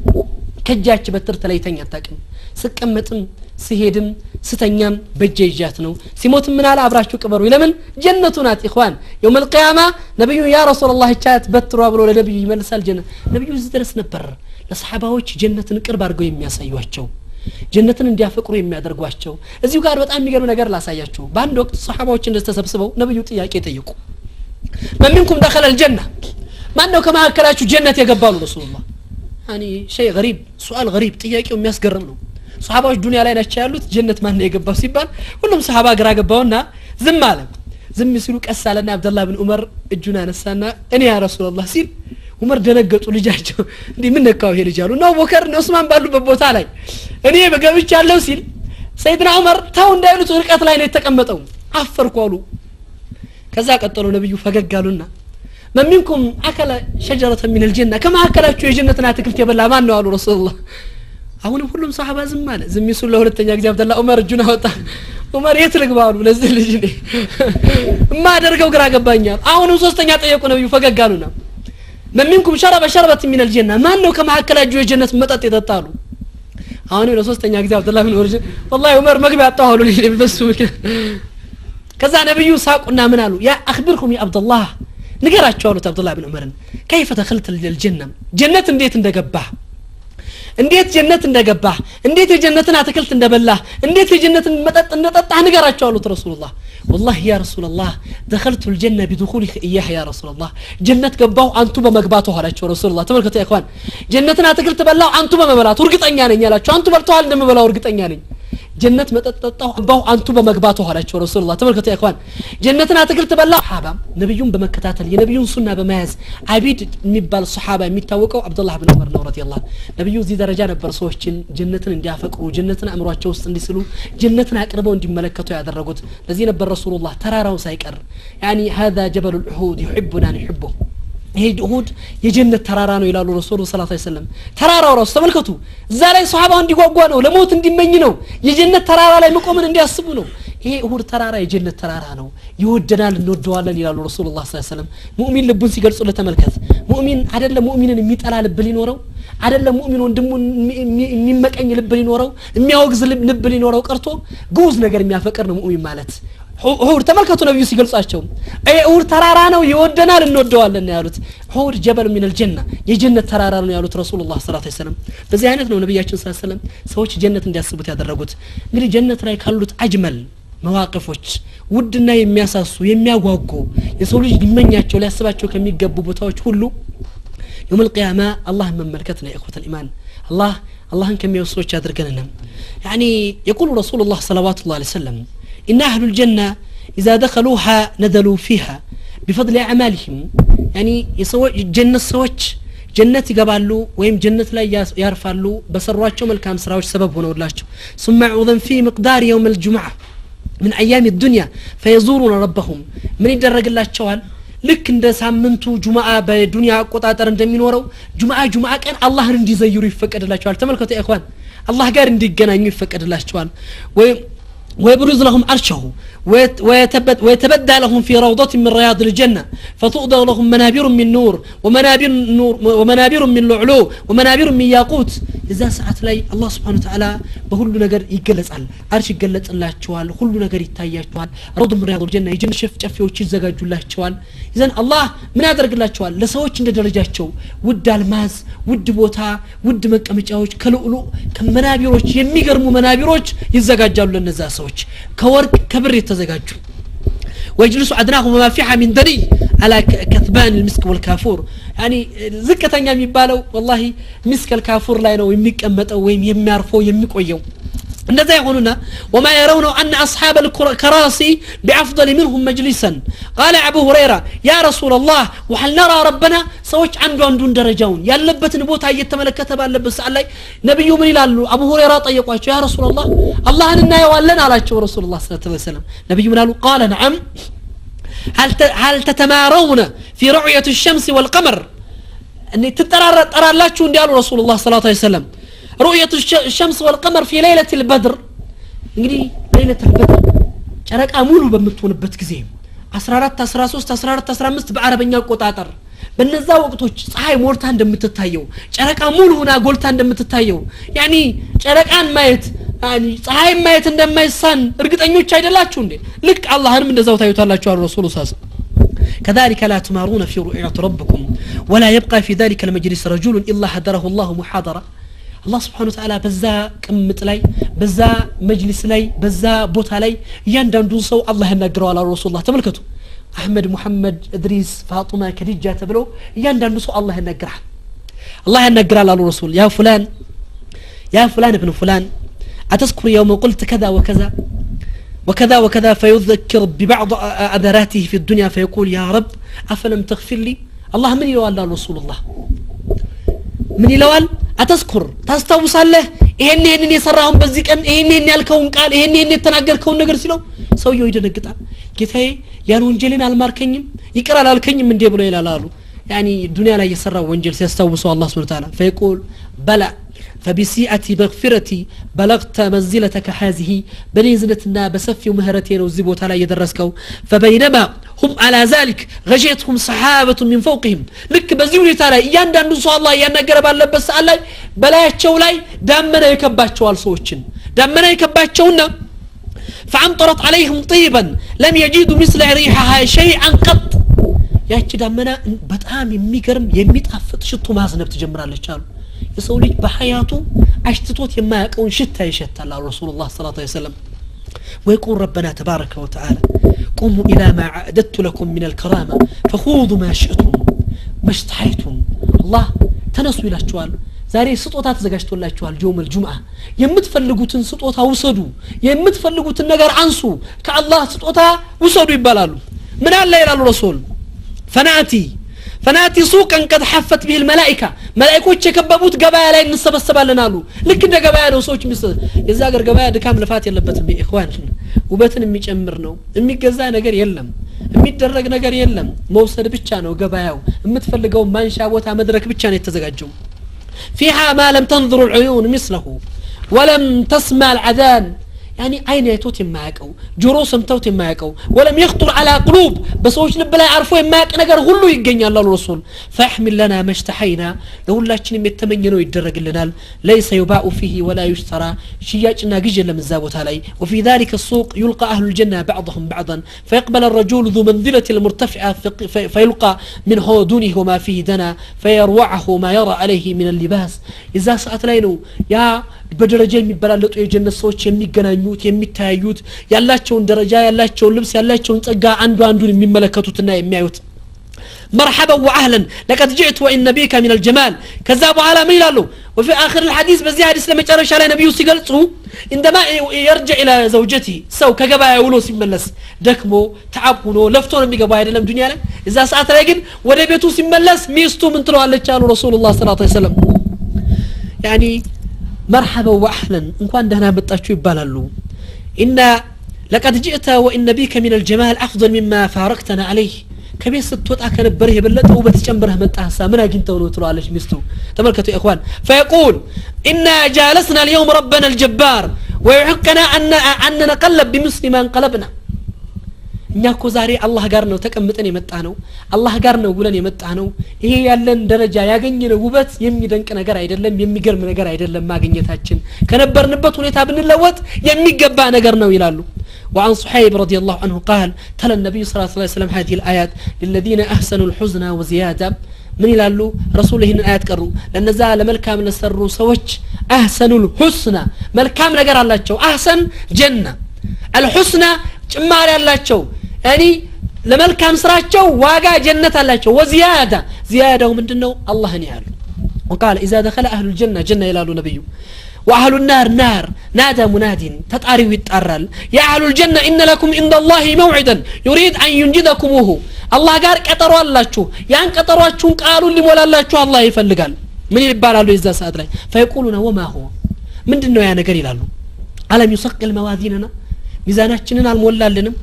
ከጃች በትር ተለይተኛ አጣቀም ስቀመጥም ሲሄድም ስተኛም በጀጃት ነው ሲሞትም ምን አለ አብራችሁ ቅበሩ ለምን ጀነቱ ናት ኢኽዋን يوم القيامه ነብዩ ያ ረሱላህ ቻት በትሯ ብሎ ለነብዩ ይመልሳል ጀነት ነብዩ ዝድረስ ነበር ለሰሃባዎች ጀነትን ቅርብ አድርገው የሚያሳዩአቸው ጀነትን እንዲያፈቅሩ የሚያደርጓቸው እዚሁ ጋር በጣም የሚገርም ነገር ላሳያችሁ በአንድ ወቅት ሰሃባዎች እንደተሰብስበው ነብዩ ጥያቄ ጠየቁ من منكم دخل الجنه ማን ነው ከማከላችሁ ጀነት የገባሉ ረሱላህ يعني شيء غريب سؤال غريب ጥያቄው የሚያስገርም ነው ሰሃባዎች ዱንያ ላይ ናቸው ያሉት ጀነት ማን ነው የገባው ሲባል ሁሉም ሰሃባ ግራ ገባውና ዝም አለ ዝም ሲሉ ቀሳለና አብዱላህ ኢብኑ ዑመር እጁን አነሳና እኔ ያ ረሱላህ ሲል ዑመር ደነገጡ ልጃቸው እንዴ ምን ነካው ይሄ ልጅ አሉ ነው አቡበከር ነው ዑስማን ባሉበት ቦታ ላይ እኔ በገብቻለሁ ሲል ሰይድና ዑመር ታው እንዳይሉት ርቀት ላይ ነው የተቀመጠው አፈርኩ አሉ ከዛ ቀጠሉ ነብዩ ፈገግ አሉና من منكم اكل شجره من الجنه كما اكلتوا የጀነትን አትክልት የበላ ማን ነው አሉ ረሱላህ አሁንም ሁሉም ሰሃባ ዝም አለ ዝም ይስሉ ለሁለተኛ ጊዜ አብዱላህ ዑመር እጁን አወጣ ዑመር የት ልግባሉ ለዚህ ልጅ ነው ማደርገው ግራ ገባኛል አሁንም ሶስተኛ ጠየቁ ነብዩ ፈገግ አሉና من منكم شرب شربة من الجنه ማን ነው ከማከላችሁ የጀነት መጠጥ የጠጣሉ አሁንም ለሶስተኛ ጊዜ አብዱላህ ኢብኑ ዑመር والله ዑመር መግቢያ አጣው አሉ ለበሱ ከዛ ነብዩ ሳቁና ምን አሉ ያ اخبركم يا عبد الله ንገራቸው አሉት አብዱላህ ኢብኑ ዑመርን كيف دخلت الجنه ጀነት እንዴት እንደገባህ እንዴት ጀነት እንደገባህ እንዴት የጀነትን አትክልት እንደበላህ እንዴት የጀነትን መጠጥ እንደጠጣህ ንገራቸው አሉት ረሱላህ والله يا رسول الله دخلت الجنه بدخولك اياه يا رسول الله جنت ገባው አንቱ በመግባቱ አላቸው ረሱላህ ተመልከቱ ያ ኢኽዋን ጀነትን አትክልት በላው አንቱ በመብላቱ እርግጠኛ ነኝ አላቸው አንቱ በልተዋል እንደምበላው እርግጠኛ ነኝ ጀነት መጠጣው ባው አንቱ በመግባቱ አላቸው ረሱላህ ተመልከቱ ያ ኢኽዋን ጀነትን አትክልት በላው ሐባ ነብዩን በመከታተል የነብዩን ሱና በመያዝ አቢድ የሚባል ሱሐባ የሚታወቀው አብዱላህ ኢብኑ ዑመር ነው ረዲየላሁ ነብዩ እዚህ ደረጃ ነበር ሰዎችን ጀነትን እንዲያፈቅሩ ጀነትን አእምሯቸው ውስጥ እንዲስሉ ጀነትን አቅርበው እንዲመለከቱ ያደረጉት ለዚህ ነበር ረሱላህ ተራራው ሳይቀር يعني هذا جبل الأحود يحبنا نحبه ይሄ ኡሁድ የጀነት ተራራ ነው ይላሉ ረሱሉ ሰለላሁ ዐለይሂ ወሰለም ተራራው ራሱ ተመልከቱ እዛ ላይ ሱሐባው እንዲጓጓ ነው ለሞት እንዲመኝ ነው የጀነት ተራራ ላይ መቆምን እንዲያስቡ ነው ይሄ ኡሁድ ተራራ የጀነት ተራራ ነው ይወደናል እንወደዋለን ይላሉ ረሱሉላህ ሰለላሁ ዐለይሂ ወሰለም ሙእሚን ልቡን ሲገልጹ ለተመልከት ሙእሚን አይደለም ሙእሚንን የሚጠላ ልብ ሊኖረው አይደለም ሙእሚን ወንድሙን የሚመቀኝ ልብ ሊኖረው የሚያወግዝ ልብ ሊኖረው ቀርቶ ጉዝ ነገር የሚያፈቅር ነው ሙእሚን ማለት ኡሁድ ተመልከቱ ነብዩ ሲገልጻቸው ኡሁድ ተራራ ነው ይወደናል እንወደዋለን ያሉት ኡሁድ ጀበል من الجنه የጀነት ተራራ ነው ያሉት ረሱላህ ሰለላሁ ዐለይሂ ወሰለም በዚህ አይነት ነው ነብያችን ሰለላሁ ዐለይሂ ወሰለም ሰዎች ጀነት እንዲያስቡት ያደረጉት እንግዲህ ጀነት ላይ ካሉት አጅመል መዋቅፎች ውድና የሚያሳሱ የሚያጓጉ የሰው ልጅ ሊመኛቸው ሊያስባቸው ከሚገቡ ቦታዎች ሁሉ يوم القيامه الله مملكتنا يا اخوه الايمان اللهን ከሚወስዶች ያድርገንና يعني يقول رسول الله صلى الله عليه وسلم إن أهل الجنة إذا دخلوها نزلوا فيها بفضل أعمالهم يعني يسوي جنة سوتش جنة يقبلوا ويم جنة لا يرفعوا بسرواتهم الكام سراوش سبب هنا ولاش ثم عوضا في مقدار يوم الجمعة من أيام الدنيا فيزورون ربهم من يدرج الله شوال لك عند سامنتو جمعة بالدنيا قطعة رندمين ورو جمعة كان الله رندي زيرو يفكر الله شوال تملكوا يا إخوان الله قال رندي جناين يفكر الله شوال ويبرز لهم عرشه ويتبدى لهم في روضة من رياض الجنة فتؤضى لهم منابر من نور ومنابر من لؤلؤ ومنابر من ياقوت إذا ساعت لي الله سبحانه وتعالى بقول نجر يجلس على عرش يجلس الله شوال كل نجر يتايا شوال روضة من رياض الجنة يجن شف وشي زجاج الله شوال إذا الله من هذا الله شوال لسويش عند درجات شو ود الماس ود بوتا ود مكمجاوش كلؤلؤ كمنابروش يميجرمو منابروش يزجاجوا للنزاسوش كورك كبر يتزجاجوا ويجلس أدناهم ما فيها من دري على كثبان المسك والكافور يعني زكة يعني يبالو والله مسك الكافور لا ينو يمك أمت أو يميرفو يمك ويوم النذا يقولون وما يرون أن أصحاب الكراسي بأفضل منهم مجلسا قال أبو هريرة يا رسول الله وهل نرى ربنا سويش عندون درجون يلبت نبوتها يتملك تبع لبس علي نبي من يلالو أبو هريرة طيقوا يا رسول الله أننا يوالنا على رسول الله صلى الله عليه وسلم نبي من قال نعم هل تتمارون في رؤية الشمس والقمر أن ترى لا تشون ديالو رسول الله صلى الله عليه وسلم رؤية الشمس والقمر في ليلة البدر እንግዲህ ليلة البدر ጨረቃ ሙሉ በመጥቶንበት ጊዜ 14 13 14 15 በአረበኛ አቆጣጠር በነዛ ወቅቶች ፀሐይ ሞልታ እንደምትታየው ጨረቃ ሙሉ ሆና ጎልታ እንደምትታየው ያኒ ጨረቃን ማየት ያኒ ፀሐይ ማየት እንደማይሳን እርግጠኞች አይደላችሁ እንዴ ልክ አላህንም እንደዛው ታዩታላችሁ አሉ ረሱሉ ሰለላሁ كذلك لا تمارون في رؤية ربكم ولا يبقى في ذلك المجلس رجل إلا حضره الله محاضرة الله سبحانه وتعالى بزا قمت لاي بزا مجلس لاي بزا بوتا لاي يانداندون سو الله ينغروا على رسول الله تملكتوا احمد محمد ادريس فاطمه خديجه تبلو يانداندون سو الله ينغر على الرسول يا فلان ابن فلان أتذكر يوم قلت كذا وكذا وكذا وكذا فيذكر ببعض أذراته في الدنيا فيقول يا رب أفلم تغفر لي الله من يلوال رسول الله من يلوال أتذكر تستوصل له إهن يسرهم بزيك أن إهن يالكون قال إهن يتناقل كون نقر سلو سويو يدنقطع كيفاي يانو انجلين الماركنيم يقرأ لالكنيم من ديبلو إلى لالو يعني الدنيا لا يسرى وانجل سيستوصوا الله سبحانه وتعالى فيقول بلى فبسيئة مغفرتي بلغت منزلتك هذه بنزلتنا بسفي مهرتين وزبوت على يدرسكو فبينما هم على ذلك غشيتهم صحابة من فوقهم لك بزيولي تعالى ياندان نسو الله يانا على لبس الله بلاياتشو لاي دامنا يكباتشو الصوتشن دامنا يكباتشونا فأمطرت عليهم طيبا لم يجدوا مثل ريحها شيئا قط ያቺ ዳመና በጣም የሚገርም የሚጣፍጥ ሽቶ ማዝነብ ትጀምራለች አሉ የሰው ልጅ በሐያቱ አሽትቶት የማያውቀውን ሽታ ይሸታል አሉ ረሱላህ ሰለላሁ ዐለይሂ ወሰለም ويقول ربنا تبارك وتعالى قوموا إلى ما أعددت لكم من الكرامة فخوضوا ما شئتم ما اشتهيتم الله تنسوا إلى الشوال ዛሬ ስጦታ ተዘጋጅቶላችኋል ጆም الجمعة የምትፈልጉትን ስጦታ ውሰዱ የምትፈልጉትን ነገር አንሱ ከአላህ ስጦታ ውሰዱ ይባላሉ ምን አለ ይላሉ ረሱል فناتي سوقا قد حفت به الملائكة ملائكوች የከበቡት ገበያ ላይ እንሰበሰባለን አሉ ልክ እንደ ገበያ ነው ሰዎች የዛ ሀገር ገበያ ድካም ልፋት የለበትም ኢኽዋን ውበትን የሚጨምር ነው የሚገዛ ነገር የለም የሚደረግ ነገር የለም መውሰድ ብቻ ነው ገበያው የምትፈልገው ማንሻ ቦታ መድረክ ብቻ ነው የተዘጋጀው فيها ما لم تنظر العيون مثله ولم تسمع العذان يعني عين يتوت يماكو جورو سمتوت يماكو ولم يخطر على قلوب بسوش لب لا يعرفوا يماك نجر كله يجني الله الرسول فاحمل لنا ما اشتحينا لሁላችንም የተመኘነው ይደረግልናል ليس يباع فيه ولا يشترى ሽያጭና ግዥ ለምዛቦታ ላይ وفي ذلك السوق يلقى اهل الجنه بعضهم بعضا فيقبل الرجل ذو منزله المرتفعه فيلقى منه دونه وما فيه دنا فيروعه ما يرى عليه من اللباس اذا ساعت ላይ ነው ያ በደረጃ የሚበላለጡ የጀነት ሰዎች የሚገናኙት የሚታዩት ያላቸውን ደረጃ ያላቸውን ልብስ ያላቸውን ጸጋ አንዱን የሚመለከቱትና የሚያዩት مرحبا واهلا لقد جئت وان بك من الجمال كذا በኋላ ምን ይላሉ وفي اخر الحديث በዚህ ሐዲስ ለመጨረሻ ላይ ነብዩ ሲገልጹ عندما يرجع الى زوجته ሰው ከገበያ ውሎ ሲመለስ ደክሞ ተዓብ ሆኖ ለፍቶ ነው የሚገባው አይደለም ዱንያ ላይ እዛ ሰዓት ላይ ግን ወደ ቤቱ ሲመለስ ሚስቱ ምን ትለዋለች አሉ ረሱላህ ሰለላሁ ዐለይሂ ወሰለም يعني مرحبا واهلا እንኳን ደህና መጣችሁ ይባላሉ ان لقد جئت وإن بك من الجمال أفضل مما فارقتنا عليه كبير ستوطع كنبره يبلطه وبتجنبره متاحسا من اجنتو ነው ትሏለች ሚስቱ ተመልከቱ اخوان فيقول إنا جالسنا اليوم ربنا الجبار ويحقنا أن نقلب بمثل ما انقلبنا እኛ እኮ ዛሬ አላህ ጋር ነው ተቀምጠን የመጣ ነው አላህ ጋር ነው ብለን የመጣ ነው ይሄ ያለን ደረጃ ያገኘነው ውበት የሚደንቅ ነገር አይደለም የሚገርም ነገር አይደለም ማግኘታችን ከነበርንበት ሁኔታ ብንለወጥ የሚገባ ነገር ነው ይላሉ وعن صحيب رضي الله عنه قال تلا النبي صلى الله عليه وسلم هذه الآيات للذين أحسنوا الحسنى وزيادة من يلالو رسوله إن الآيات قروا لأن زال ملكام لسروا سوج أحسنوا الحسنى ملكام نقر الله تشو أحسن جنة الحسنى جمال الله تشو يعني لملكام سراتشو واقع جنة الله تشو وزيادة زيادة من دنو الله نيال وقال إذا دخل أهل الجنة جنة يلالو نبيه وأهل النار نار نادى مناد تطاري ويتأرل يا أهل الجنة إن لكم عند الله موعدا يريد أن ينجدكموه الله قال قطروا الله شو يعني قطروا شو قالوا اللي مولا الله شو الله يفلقال من يبالوا له إذا سأدري فيقولون وما هو من دنو يا نقري لالو ألم يثقل موازيننا ميزاناتنا المولا لنا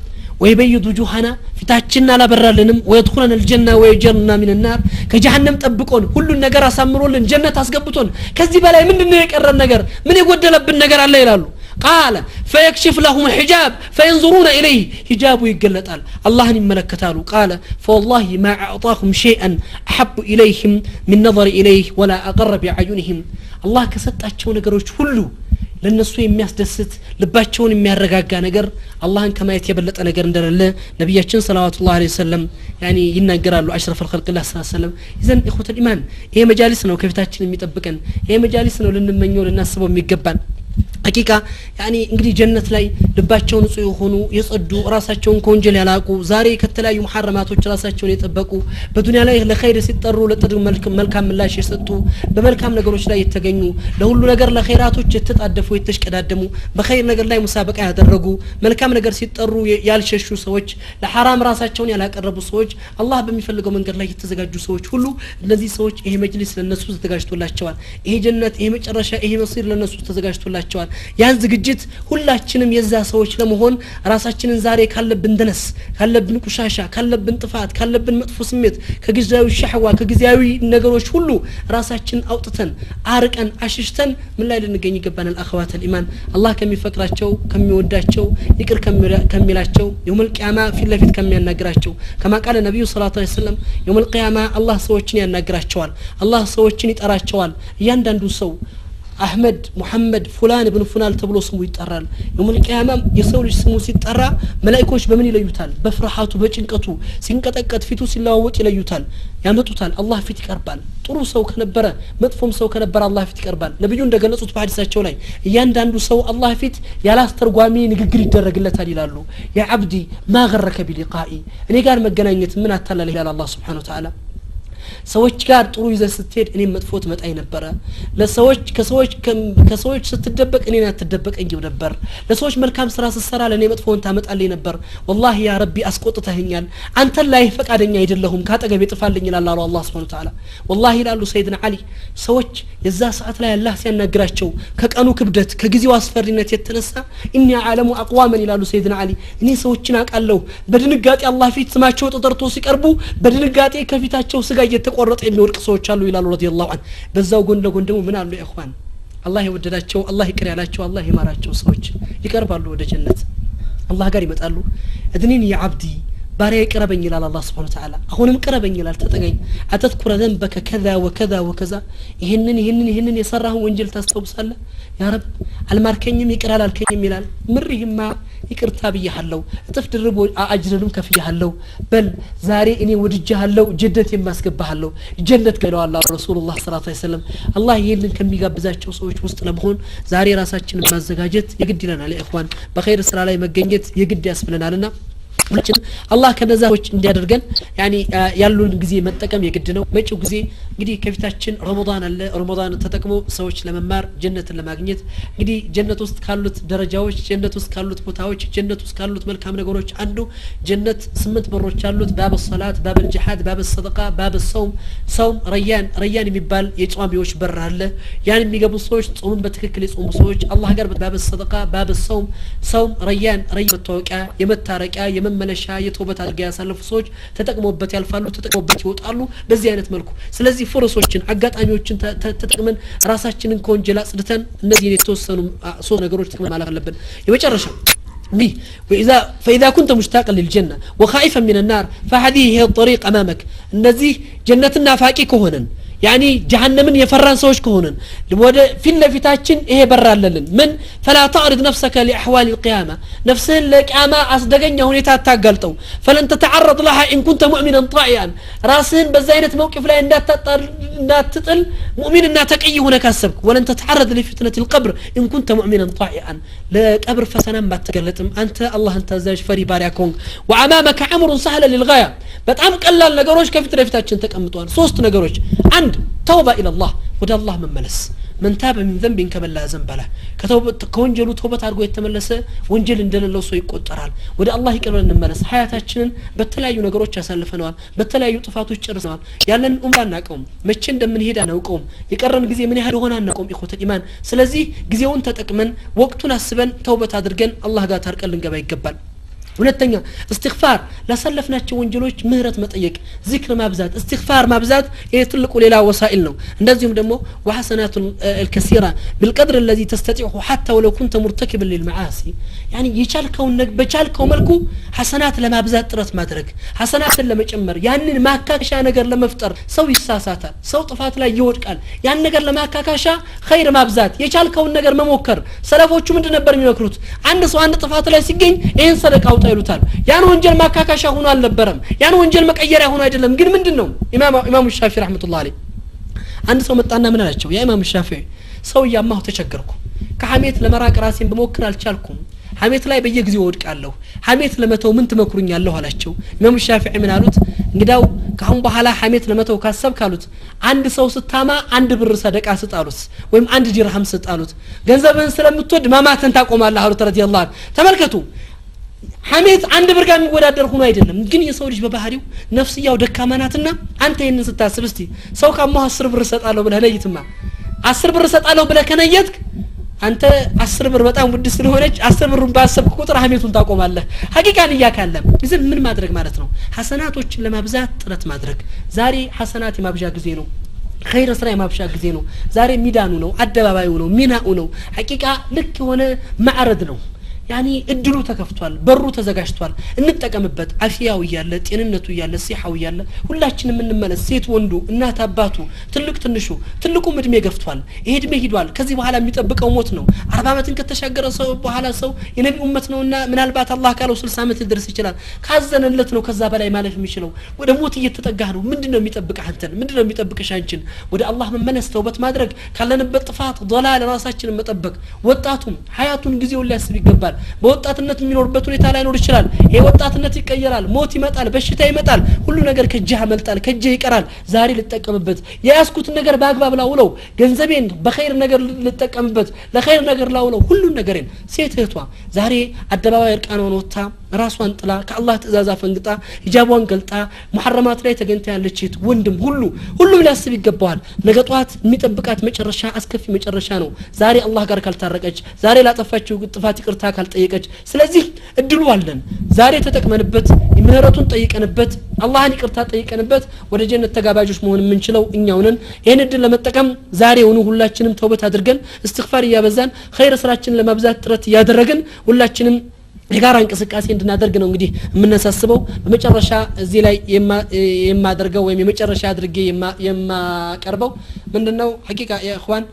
ويبيض وجوهنا فتاچنا لا برالنم ويدخلنا الجنة ويجرنا من النار كجهنم طبقون كل النجار اسامرولن جنة اسغبطون كذي بلاي ምንድነው የቀረን ነገር ምን የጎደለብን ነገር አለ ይላሉ قال فيكشف لهم الحجاب فينظرون اليه حجاب يغلطال اللهن يملكتالو قال فوالله ما اعطاهم شيئا احب اليهم من نظر اليه ولا اقر بعيونهم الله ከሰጣቸው ነገሮች ሁሉ ለነሱ የሚያስደስት ልባቸውን የሚያረጋጋ ነገር አላህን ከማየት የበለጠ ነገር እንደሌለ ነብያችን ሰለላሁ ዐለይሂ ወሰለም ያኒ ይናገራሉ አሽረፍ الخلق الله ሰለላሁ ዐለይሂ ወሰለም ይዘን እኹት الإيمان ይሄ መጃሊስ ነው ከፊታችን የሚጠብቀን ይሄ መጃሊስ ነው ልንመኘው ልናስበው የሚገባን ሐቂቃ ያኒ እንግዲህ ጀነት ላይ ልባቸውን ንጹህ የሆኑ የጸዱ ራሳቸውን ከወንጀል ያላቁ ዛሬ ከተለያዩ መሐረማቶች ራሳቸውን የጠበቁ በዱንያ ላይ ለኸይር ሲጠሩ ለጥሩ መልካም ምላሽ የሰጡ በመልካም ነገሮች ላይ የተገኙ ለሁሉ ነገር ለኸይራቶች የተጣደፉ የተሽቀዳደሙ በኸይር ነገር ላይ ሙሳበቃ ያደረጉ መልካም ነገር ሲጠሩ ያልሸሹ ሰዎች ለሐራም ራሳቸውን ያላቀረቡ ሰዎች አላህ በሚፈልገው መንገድ ላይ የተዘጋጁ ሰዎች ሁሉ እነዚህ ሰዎች ይሄ መጅሊስ ለነሱ ተዘጋጅቶላቸዋል ይሄ ጀነት ይሄ መጨረሻ ይሄ መሲር ለነሱ ተዘጋጅቶላቸዋል ያን ዝግጅት ሁላችንም የዛ ሰዎች ለመሆን ራሳችንን ዛሬ ካለብን ደነስ ካለብን ቁሻሻ ካለብን ጥፋት ካለብን መጥፎ ስሜት ከጊዜያዊ ሸህዋ ከጊዜያዊ ነገሮች ሁሉ ራሳችንን አውጥተን አርቀን አሽሽተን ምን ላይ ልንገኝ ይገባናል አخوات الإيمان الله ከሚፈቅራቸው ከሚወዳቸው ይቅር ከሚላቸው يوم القيامة في ለፊት ከሚያናግራቸው كما قال النبي صلى الله عليه وسلم يوم القيامة الله ሰዎችን ያናግራቸዋል الله ሰዎችን ይጠራቸዋል እያንዳንዱ ሰው أحمد محمد فلان ابن فلان تبلو سمو يتطرال يوم القيامة يسول سمو سيتطرا ملائكوش بمن يليوتال بفرحاتو بچنقتو سينقطقط فيتو سيلاوط يليوتال ያመጡታል አላህ ፊት ይቀርባል ጥሩ ሰው ከነበረ መጥፎም ሰው ከነበረ አላህ ፊት ይቀርባል ነብዩ እንደገለጹት በሐዲሳቸው ላይ እያንዳንዱ ሰው አላህ ፊት ያላስተርጓሚ ንግግር ይደረግለታል ይላሉ ያ አብዲ ما غرك بلقائي እኔ ጋር መገናኘት ምን አታላለ ይላል አላህ Subhanahu Wa Ta'ala ሰዎች ጋር ጥሩ ይዘህ ስትሄድ እኔ መጥፎት መጣይ ነበር ለሰዎች ከሰዎች ስትደበቅ እኔን አትደበቀኝም ነበር ለሰዎች መልካም ስራ ስትሰራ ለኔ መጥፎን ታመጣልኝ ነበር والله يا ربي አስቆጥተኸኛል አንተ ላይ ፈቃደኛ አይደለሁም ካጠገብ ይጥፋልኝ ይላል አላህ Subhanahu Wa Ta'ala والله ይላሉ ሰይድና አሊ ሰዎች የዛ ሰዓት ላይ አላህ ሲያናግራቸው ከቀኑ ክብደት ከጊዜው አስፈሪነት የተነሳ ኢኒ ዓለሙ አቅዋመን ይላሉ ሰይድና አሊ እኔ ሰዎችን አቃለው በድንጋጤ አላህ ፊት ስማቸው ተጠርቶ ሲቀርቡ በድንጋጤ ከፊታቸው ስጋ የተቆረጠ የሚወርቅ ሰዎች አሉ ይላሉ ረዲየላሁ ዐን በዛው ጎን ለጎን ደግሞ ምን አሉ ኢኽዋን አላህ ይወደዳቸው አላህ ይቅር ያላቸው አላህ ይማራቸው ሰዎች ይቀርባሉ ወደ ጀነት አላህ ጋር ይመጣሉ እድኒን ያ አብዲ ባሪያ ይቀርበኝ ይላል አላህ Subhanahu Wa Ta'ala አሁንም ቀርበኝ ይላል ተጠጋኝ አተذكر ذنبك كذا وكذا وكذا ይሄንን የሰራሁ ወንጀል ታስተውሳለህ ያ ረብ አልማርከኝም ይቅራል አልከኝም ይላል ምሪህማ ይቅርታ ብያለሁ እጥፍ ድርቦ አጅርንም ከፍያለሁ በል ዛሬ እኔ ወድጃለሁ ጀነት የማስገባሃለሁ ጀነት ገለው አላህ ረሱላህ ሰለላሁ ዐለይሂ ወሰለም አላህ ይሄንን ከሚጋብዛቸው ሰዎች ውስጥ ለመሆን ዛሬ ራሳችንን ማዘጋጀት የግድ ይለናል ኢኽዋን በኸይር ስራ ላይ መገኘት የግድ ያስብለናልና ሁላችን አላህ ከነዛዎች እንዲያደርገን ያኒ ያሉን ጊዜ መጠቀም የግድ ነው መጪው ጊዜ እንግዲህ ከፊታችን ረመዳን አለ ረመዳን ተጠቅሞ ሰዎች ለመማር ጀነትን ለማግኘት እንግዲህ ጀነት ውስጥ ካሉት ደረጃዎች ጀነት ውስጥ ካሉት ቦታዎች ጀነት ውስጥ ካሉት መልካም ነገሮች አንዱ ጀነት 8 በሮች አሉት ባብ الصلاه ባብ الجهاد ባብ الصدقه ባብ الصوم ጾም ረያን የሚባል የጾሚዎች በር አለ ያን የሚገቡ ሰዎች ጾምን በትክክል የጾሙ ሰዎች አላህ ጋር ባብ الصدقه ባብ الصوم ረያን መታወቂያ የመታረቂያ የመመለሻ የተውበት አድርጋ ያሳለፉ ሰዎች ተጠቅመውበት ያልፋሉ ተጠቅመውበት ይወጣሉ በዚህ አይነት መልኩ ስለዚህ ፍርሶችን አጋጣሚዎችን ተጠቅመን ራሳችንን ከወንጀል አጽድተን እነዚህ የተወሰኑ ሶስት ነገሮች ተጠቅመን ማለፍ አለብን የመጨረሻው فإذا كنت مشتاقا للجنة وخائفا من النار فهذه هي الطريق أمامك النزيه جنتنا فاكي كهنا يعني جهنمن يفران سوش كهونن في اللفتاتشن إيه براللن من فلا تعرض نفسك لأحوال القيامة نفسهن لقيامة أصدقن هونيتا تاقلتو فلن تتعرض لها إن كنت مؤمنا طائعا راسهن بزاينة موقف لا إنها تطل مؤمن إنها تقي هناك السبك ولن تتعرض لفتنة القبر إن كنت مؤمنا طائعا لقبر فسنا ما تقلتم أنت الله أنت زاج فري باريكون وأمامك أمر سهل للغاية بتعم قلال نقروش كيف تلفتاتشن تقمطوان صوست نقروش عند توبة إلى الله وده الله من ملس من تاب من ذنب كمن لا ذنب له كونجلو توبة أرجو يتملس وانجل إن دل الله سوي قطرال وده الله يكرر من ملس حياتنا بتلاقي نقروش أسلفنوال بتلاقي طفاتو تشرسوال يعني أمرنا نقوم متشن دم من هيدا نقوم يكرر جزء من هذا هنا نقوم إخوة الإيمان سلزي جزء وانت تكمن وقتنا السبن توبة هذرجن الله قال ترك اللي جبا يقبل ሁለተኛ استغفار ላሳለፍናቸው ወንጀሎች ምህረት መጠየቅ ዚክር ማብዛት استغفار ማብዛት ይሄ ትልቁ ሌላ ወሳኢል ነው እንደዚሁም ደግሞ وحسنات الكثيرة بالقدر الذي تستطيعه حتى ولو كنت مرتكبا للمعاصي يعني በቻልከው መልኩ حسنات ለማብዛት ጥረት ማድረግ حسنات ለመጨመር ያንን ማካካሻ ነገር ለመፍጠር ሰው ይሳሳታል ሰው ጥፋት ላይ ይወድቃል ያን ነገር ለማካካሻ ኸይር ማብዛት የቻልከውን ነገር መሞከር ሰለፎቹ ምንድን ነበር የሚመክሩት አንድ ሰው አንድ ጥፋት ላይ ሲገኝ ይሄን ሰደቃው ይሉታል ያን ወንጀል ማካካሻ ሆኖ አልነበረም ያን ወንጀል መቀየሪያ ሆኖ አይደለም ግን ምንድነው ኢማሙ ሻፊዒ ረህመቱላህ ዐለይሂ አንድ ሰው መጣና ምን አላቸው ያ ኢማሙ ሻፊዒ ሰው ያማሁ ተቸገርኩ ከሐሜት ለመራቅ ራሴን በመወክር አልቻልኩም ሐሜት ላይ በየጊዜው ወድቃለሁ ሐሜት ለመተው ምን ትመክሩኛለሁ አላቸው ኢማሙ ሻፊዒ ምን አሉት እንግዳው ካሁን በኋላ ሐሜት ለመተው ካሰብ ካሉት አንድ ሰው ስታማ አንድ ብር ሰደቃ ስጣሉት ወይም አንድ ዲርሃም ስጣሉት ገንዘብን ስለምትወድ ማማተን ታቆማለህ አሉት ረዲየላሁ ዐንሁ ተመልከቱ ሐሜት አንድ ብር ጋር የሚወዳደር ሆኖ አይደለም ግን የሰው ልጅ በባህሪው ነፍስያው ደካማ ናትና አንተ ይሄንን ስታስብ እስቲ ሰው ካማው 10 ብር ሰጣለሁ ብለህ ነይትማ 10 ብር ሰጣለሁ ብለህ ከነየትክ አንተ 10 ብር በጣም ውድ ስለሆነች 10 ብሩን ባሰብክ ቁጥር ሐሜቱን ታቆማለህ ሐቂቃን ያካለም ግን ምን ማድረግ ማለት ነው ሐሰናቶችን ለማብዛት ጥረት ማድረግ ዛሬ ሐሰናት የማብዣ ጊዜ ነው خير سرا የማብሻ ጊዜ ነው ዛሬ ሚዳኑ ነው አደባባዩ ነው ሚናኡ ነው ሐቂቃ ልክ ሆነ ማዕረድ ነው يعني እድሉ ተከፍቷል በሩ ተዘጋጅቷል እንጠቀምበት አፊያው ይያለ ጤንነቱ ይያለ ሲሐው ይያለ ሁላችንም እንመለስ ሴት ወንዱ እናት አባቱ ትልቅ ትንሹ ትልቁም እድሜ ገፍቷል ይሄ እድሜ ሄዷል ከዚህ በኋላ የሚጠብቀው ሞት ነው 40 አመትን ከተሻገረ ሰው በኋላ ሰው የነቢ ኡመት ነውና ምናልባት አላህ ካለው 60 አመት ሊደርስ ይችላል ካዘነለት ነው ከዛ በላይ ማለፍ የሚችለው ወደ ሞት እየተጠጋህ ነው ምንድነው የሚጠብቅህ አንተን ምንድነው የሚጠብቅሽ አንቺን ወደ አላህ መመለስ ተውበት ማድረግ ካለንበት ጥፋት ضلال ራሳችንን መጠበቅ ወጣቱም ሐያቱን ጊዜውን ሊያስብ ይገባል በወጣትነት የሚኖርበት ሁኔታ ላይ ኖር ይችላል ይሄ ወጣትነት ይቀየራል ሞት ይመጣል በሽታ ይመጣል ሁሉ ነገር ከእጅህ መልጣል ከእጅህ ይቀራል ዛሬ ልጠቀምበት ያስኩት ነገር በአግባብ ላውለው ገንዘቤን በኸይር ነገር ልጠቀምበት ለኸይር ነገር ላውለው ሁሉ ነገርን ሴት እህቷ ዛሬ አደባባይ እርቃኗን ወጣ ራስዋን ጥላ ከአላህ ትእዛዝ አፈንግጣ ሂጃቧን ገልጣ ሙሐረማት ላይ ተገንታ ያለችት ወንድም ሁሉም ሊያስብ ይገባዋል ነገ ጧት የሚጠብቃት መጨረሻ አስከፊ መጨረሻ ነው ዛሬ አላህ ጋር ካልታረቀች ዛሬ ላጠፋችው ጥፋት ይቅርታ ካልጠየቀች ስለዚህ እድሉ አለን ዛሬ ተጠቅመንበት ምህረቱን ጠይቀንበት አላህን ይቅርታ ጠይቀንበት ወደ ጀነት ተጋባዦች መሆን የምንችለው እኛው ነን ይሄን እድል ለመጠቀም ዛሬውኑ ሁላችንም ተውበት አድርገን استغفار ያበዛን ኸይር ስራችንን ለማብዛት ጥረት ያደረግን ሁላችንም የጋራ እንቅስቃሴ እንድናደርግ ነው እንግዲህ የምንሳስበው በመጨረሻ እዚህ ላይ የማደርገው ወይም የመጨረሻ አድርጌ የማቀርበው ምንድነው ሐቂቃ ያ ኢኽዋን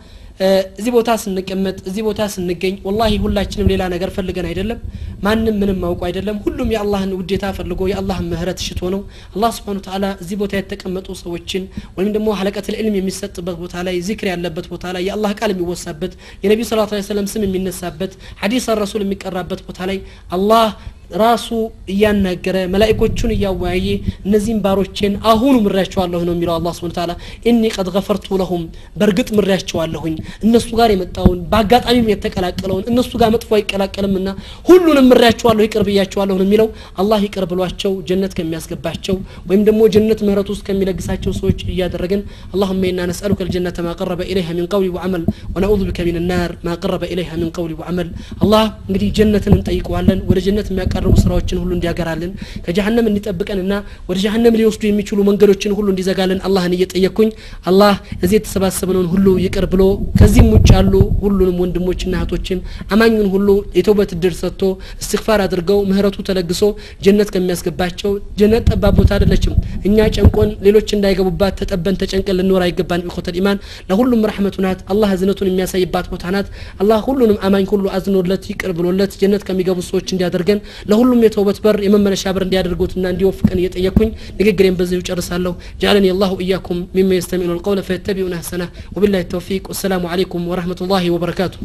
እዚህ ቦታ ስንቀመጥ እዚህ ቦታ ስንገኝ والله ሁላችንም ሌላ ነገር ፈልገን አይደለም ማንንም ምንም ማውቁ አይደለም ሁሉም የአላህን ውዴታ ፈልጎ የአላህን ምህረት ሽቶ ነው አላህ Subhanahu Wa Ta'ala እዚህ ቦታ የተቀመጡ ሰዎችን ወይም ደግሞ ሐለቀተ العلم የሚሰጥበት ቦታ ላይ ዚክር ያለበት ቦታ ላይ የአላህ ቃል የሚወሳበት የነብዩ ሰለላሁ ዐለይሂ ወሰለም ስም የሚነሳበት ሐዲስ ረሱል የሚቀራበት ቦታ ላይ አላህ ራሱ እያናገረ መላእክቶቹን እያወያየ እነዚህን ባሮችን አሁኑ ምራቸዋለሁ ነው የሚለው አላህ Subhanahu Wa Ta'ala ኢኒ ቀድ ገፈርቱ ለሁም በርግጥ ምራቸዋለሁኝ እነሱ ጋር የመጣውን በአጋጣሚም የተቀላቀለውን እነሱ ጋር መጥፎ አይቀላቀልምና ሁሉንም ምራቸዋለሁ ይቅር ብያቸዋለሁ ነው የሚለው አላህ ይቅር ብሏቸው ጀነት ከሚያስገባቸው ወይም ደግሞ ጀነት ምህረቱ ውስጥ ከሚለግሳቸው ሰዎች እያደረገን اللهم إنا نسألك الجنة ما قرب إليها من قول وعمل ونعوذ بك من النار ما قرب إليها من قول وعمل الله እንግዲህ ጀነትን እንጠይቀዋለን ወደ ጀነት የሚያቀርቡ ስራዎችን ሁሉ እንዲያገራልን ከጀሃነም እንዲጠብቀንና ወደ ጀሃነም ሊወስዱ የሚችሉ መንገዶችን ሁሉ እንዲዘጋልን አላህን እየጠየቅኩኝ አላህ እዚህ የተሰባሰበነውን ሁሉ ይቅር ብሎ ከዚህም ውጭ ያሉ ሁሉንም ወንድሞችና እህቶችን አማኙን ሁሉ የተውበት እድል ሰጥቶ እስትግፋር አድርገው ምህረቱ ተለግሶ ጀነት ከሚያስገባቸው ጀነት ጠባብ ቦታ አይደለችም እኛ ጨንቆን ሌሎች እንዳይገቡባት ተጠበን ተጨንቀን ልንኖር አይገባን ኢኹተል ኢማን ለሁሉም ረህመቱ ናት አላህ እዝነቱን የሚያሳይባት ቦታ ናት አላህ ሁሉንም አማኝ ሁሉ አዝኖለት ይቅር ብሎለት ጀነት ከሚገቡ ሰዎች እንዲያደርገን ለሁሉም የተውበት በር የመመለሻ በር እንዲያደርጉትና እንዲወፍቀን እየጠየቅኩኝ ንግግሬን በዚሁ ጨርሳለሁ جعلني الله إياكم مما يستمعون القول فيتبعون أحسنه وبالله التوفيق والسلام عليكم ورحمة الله وبركاته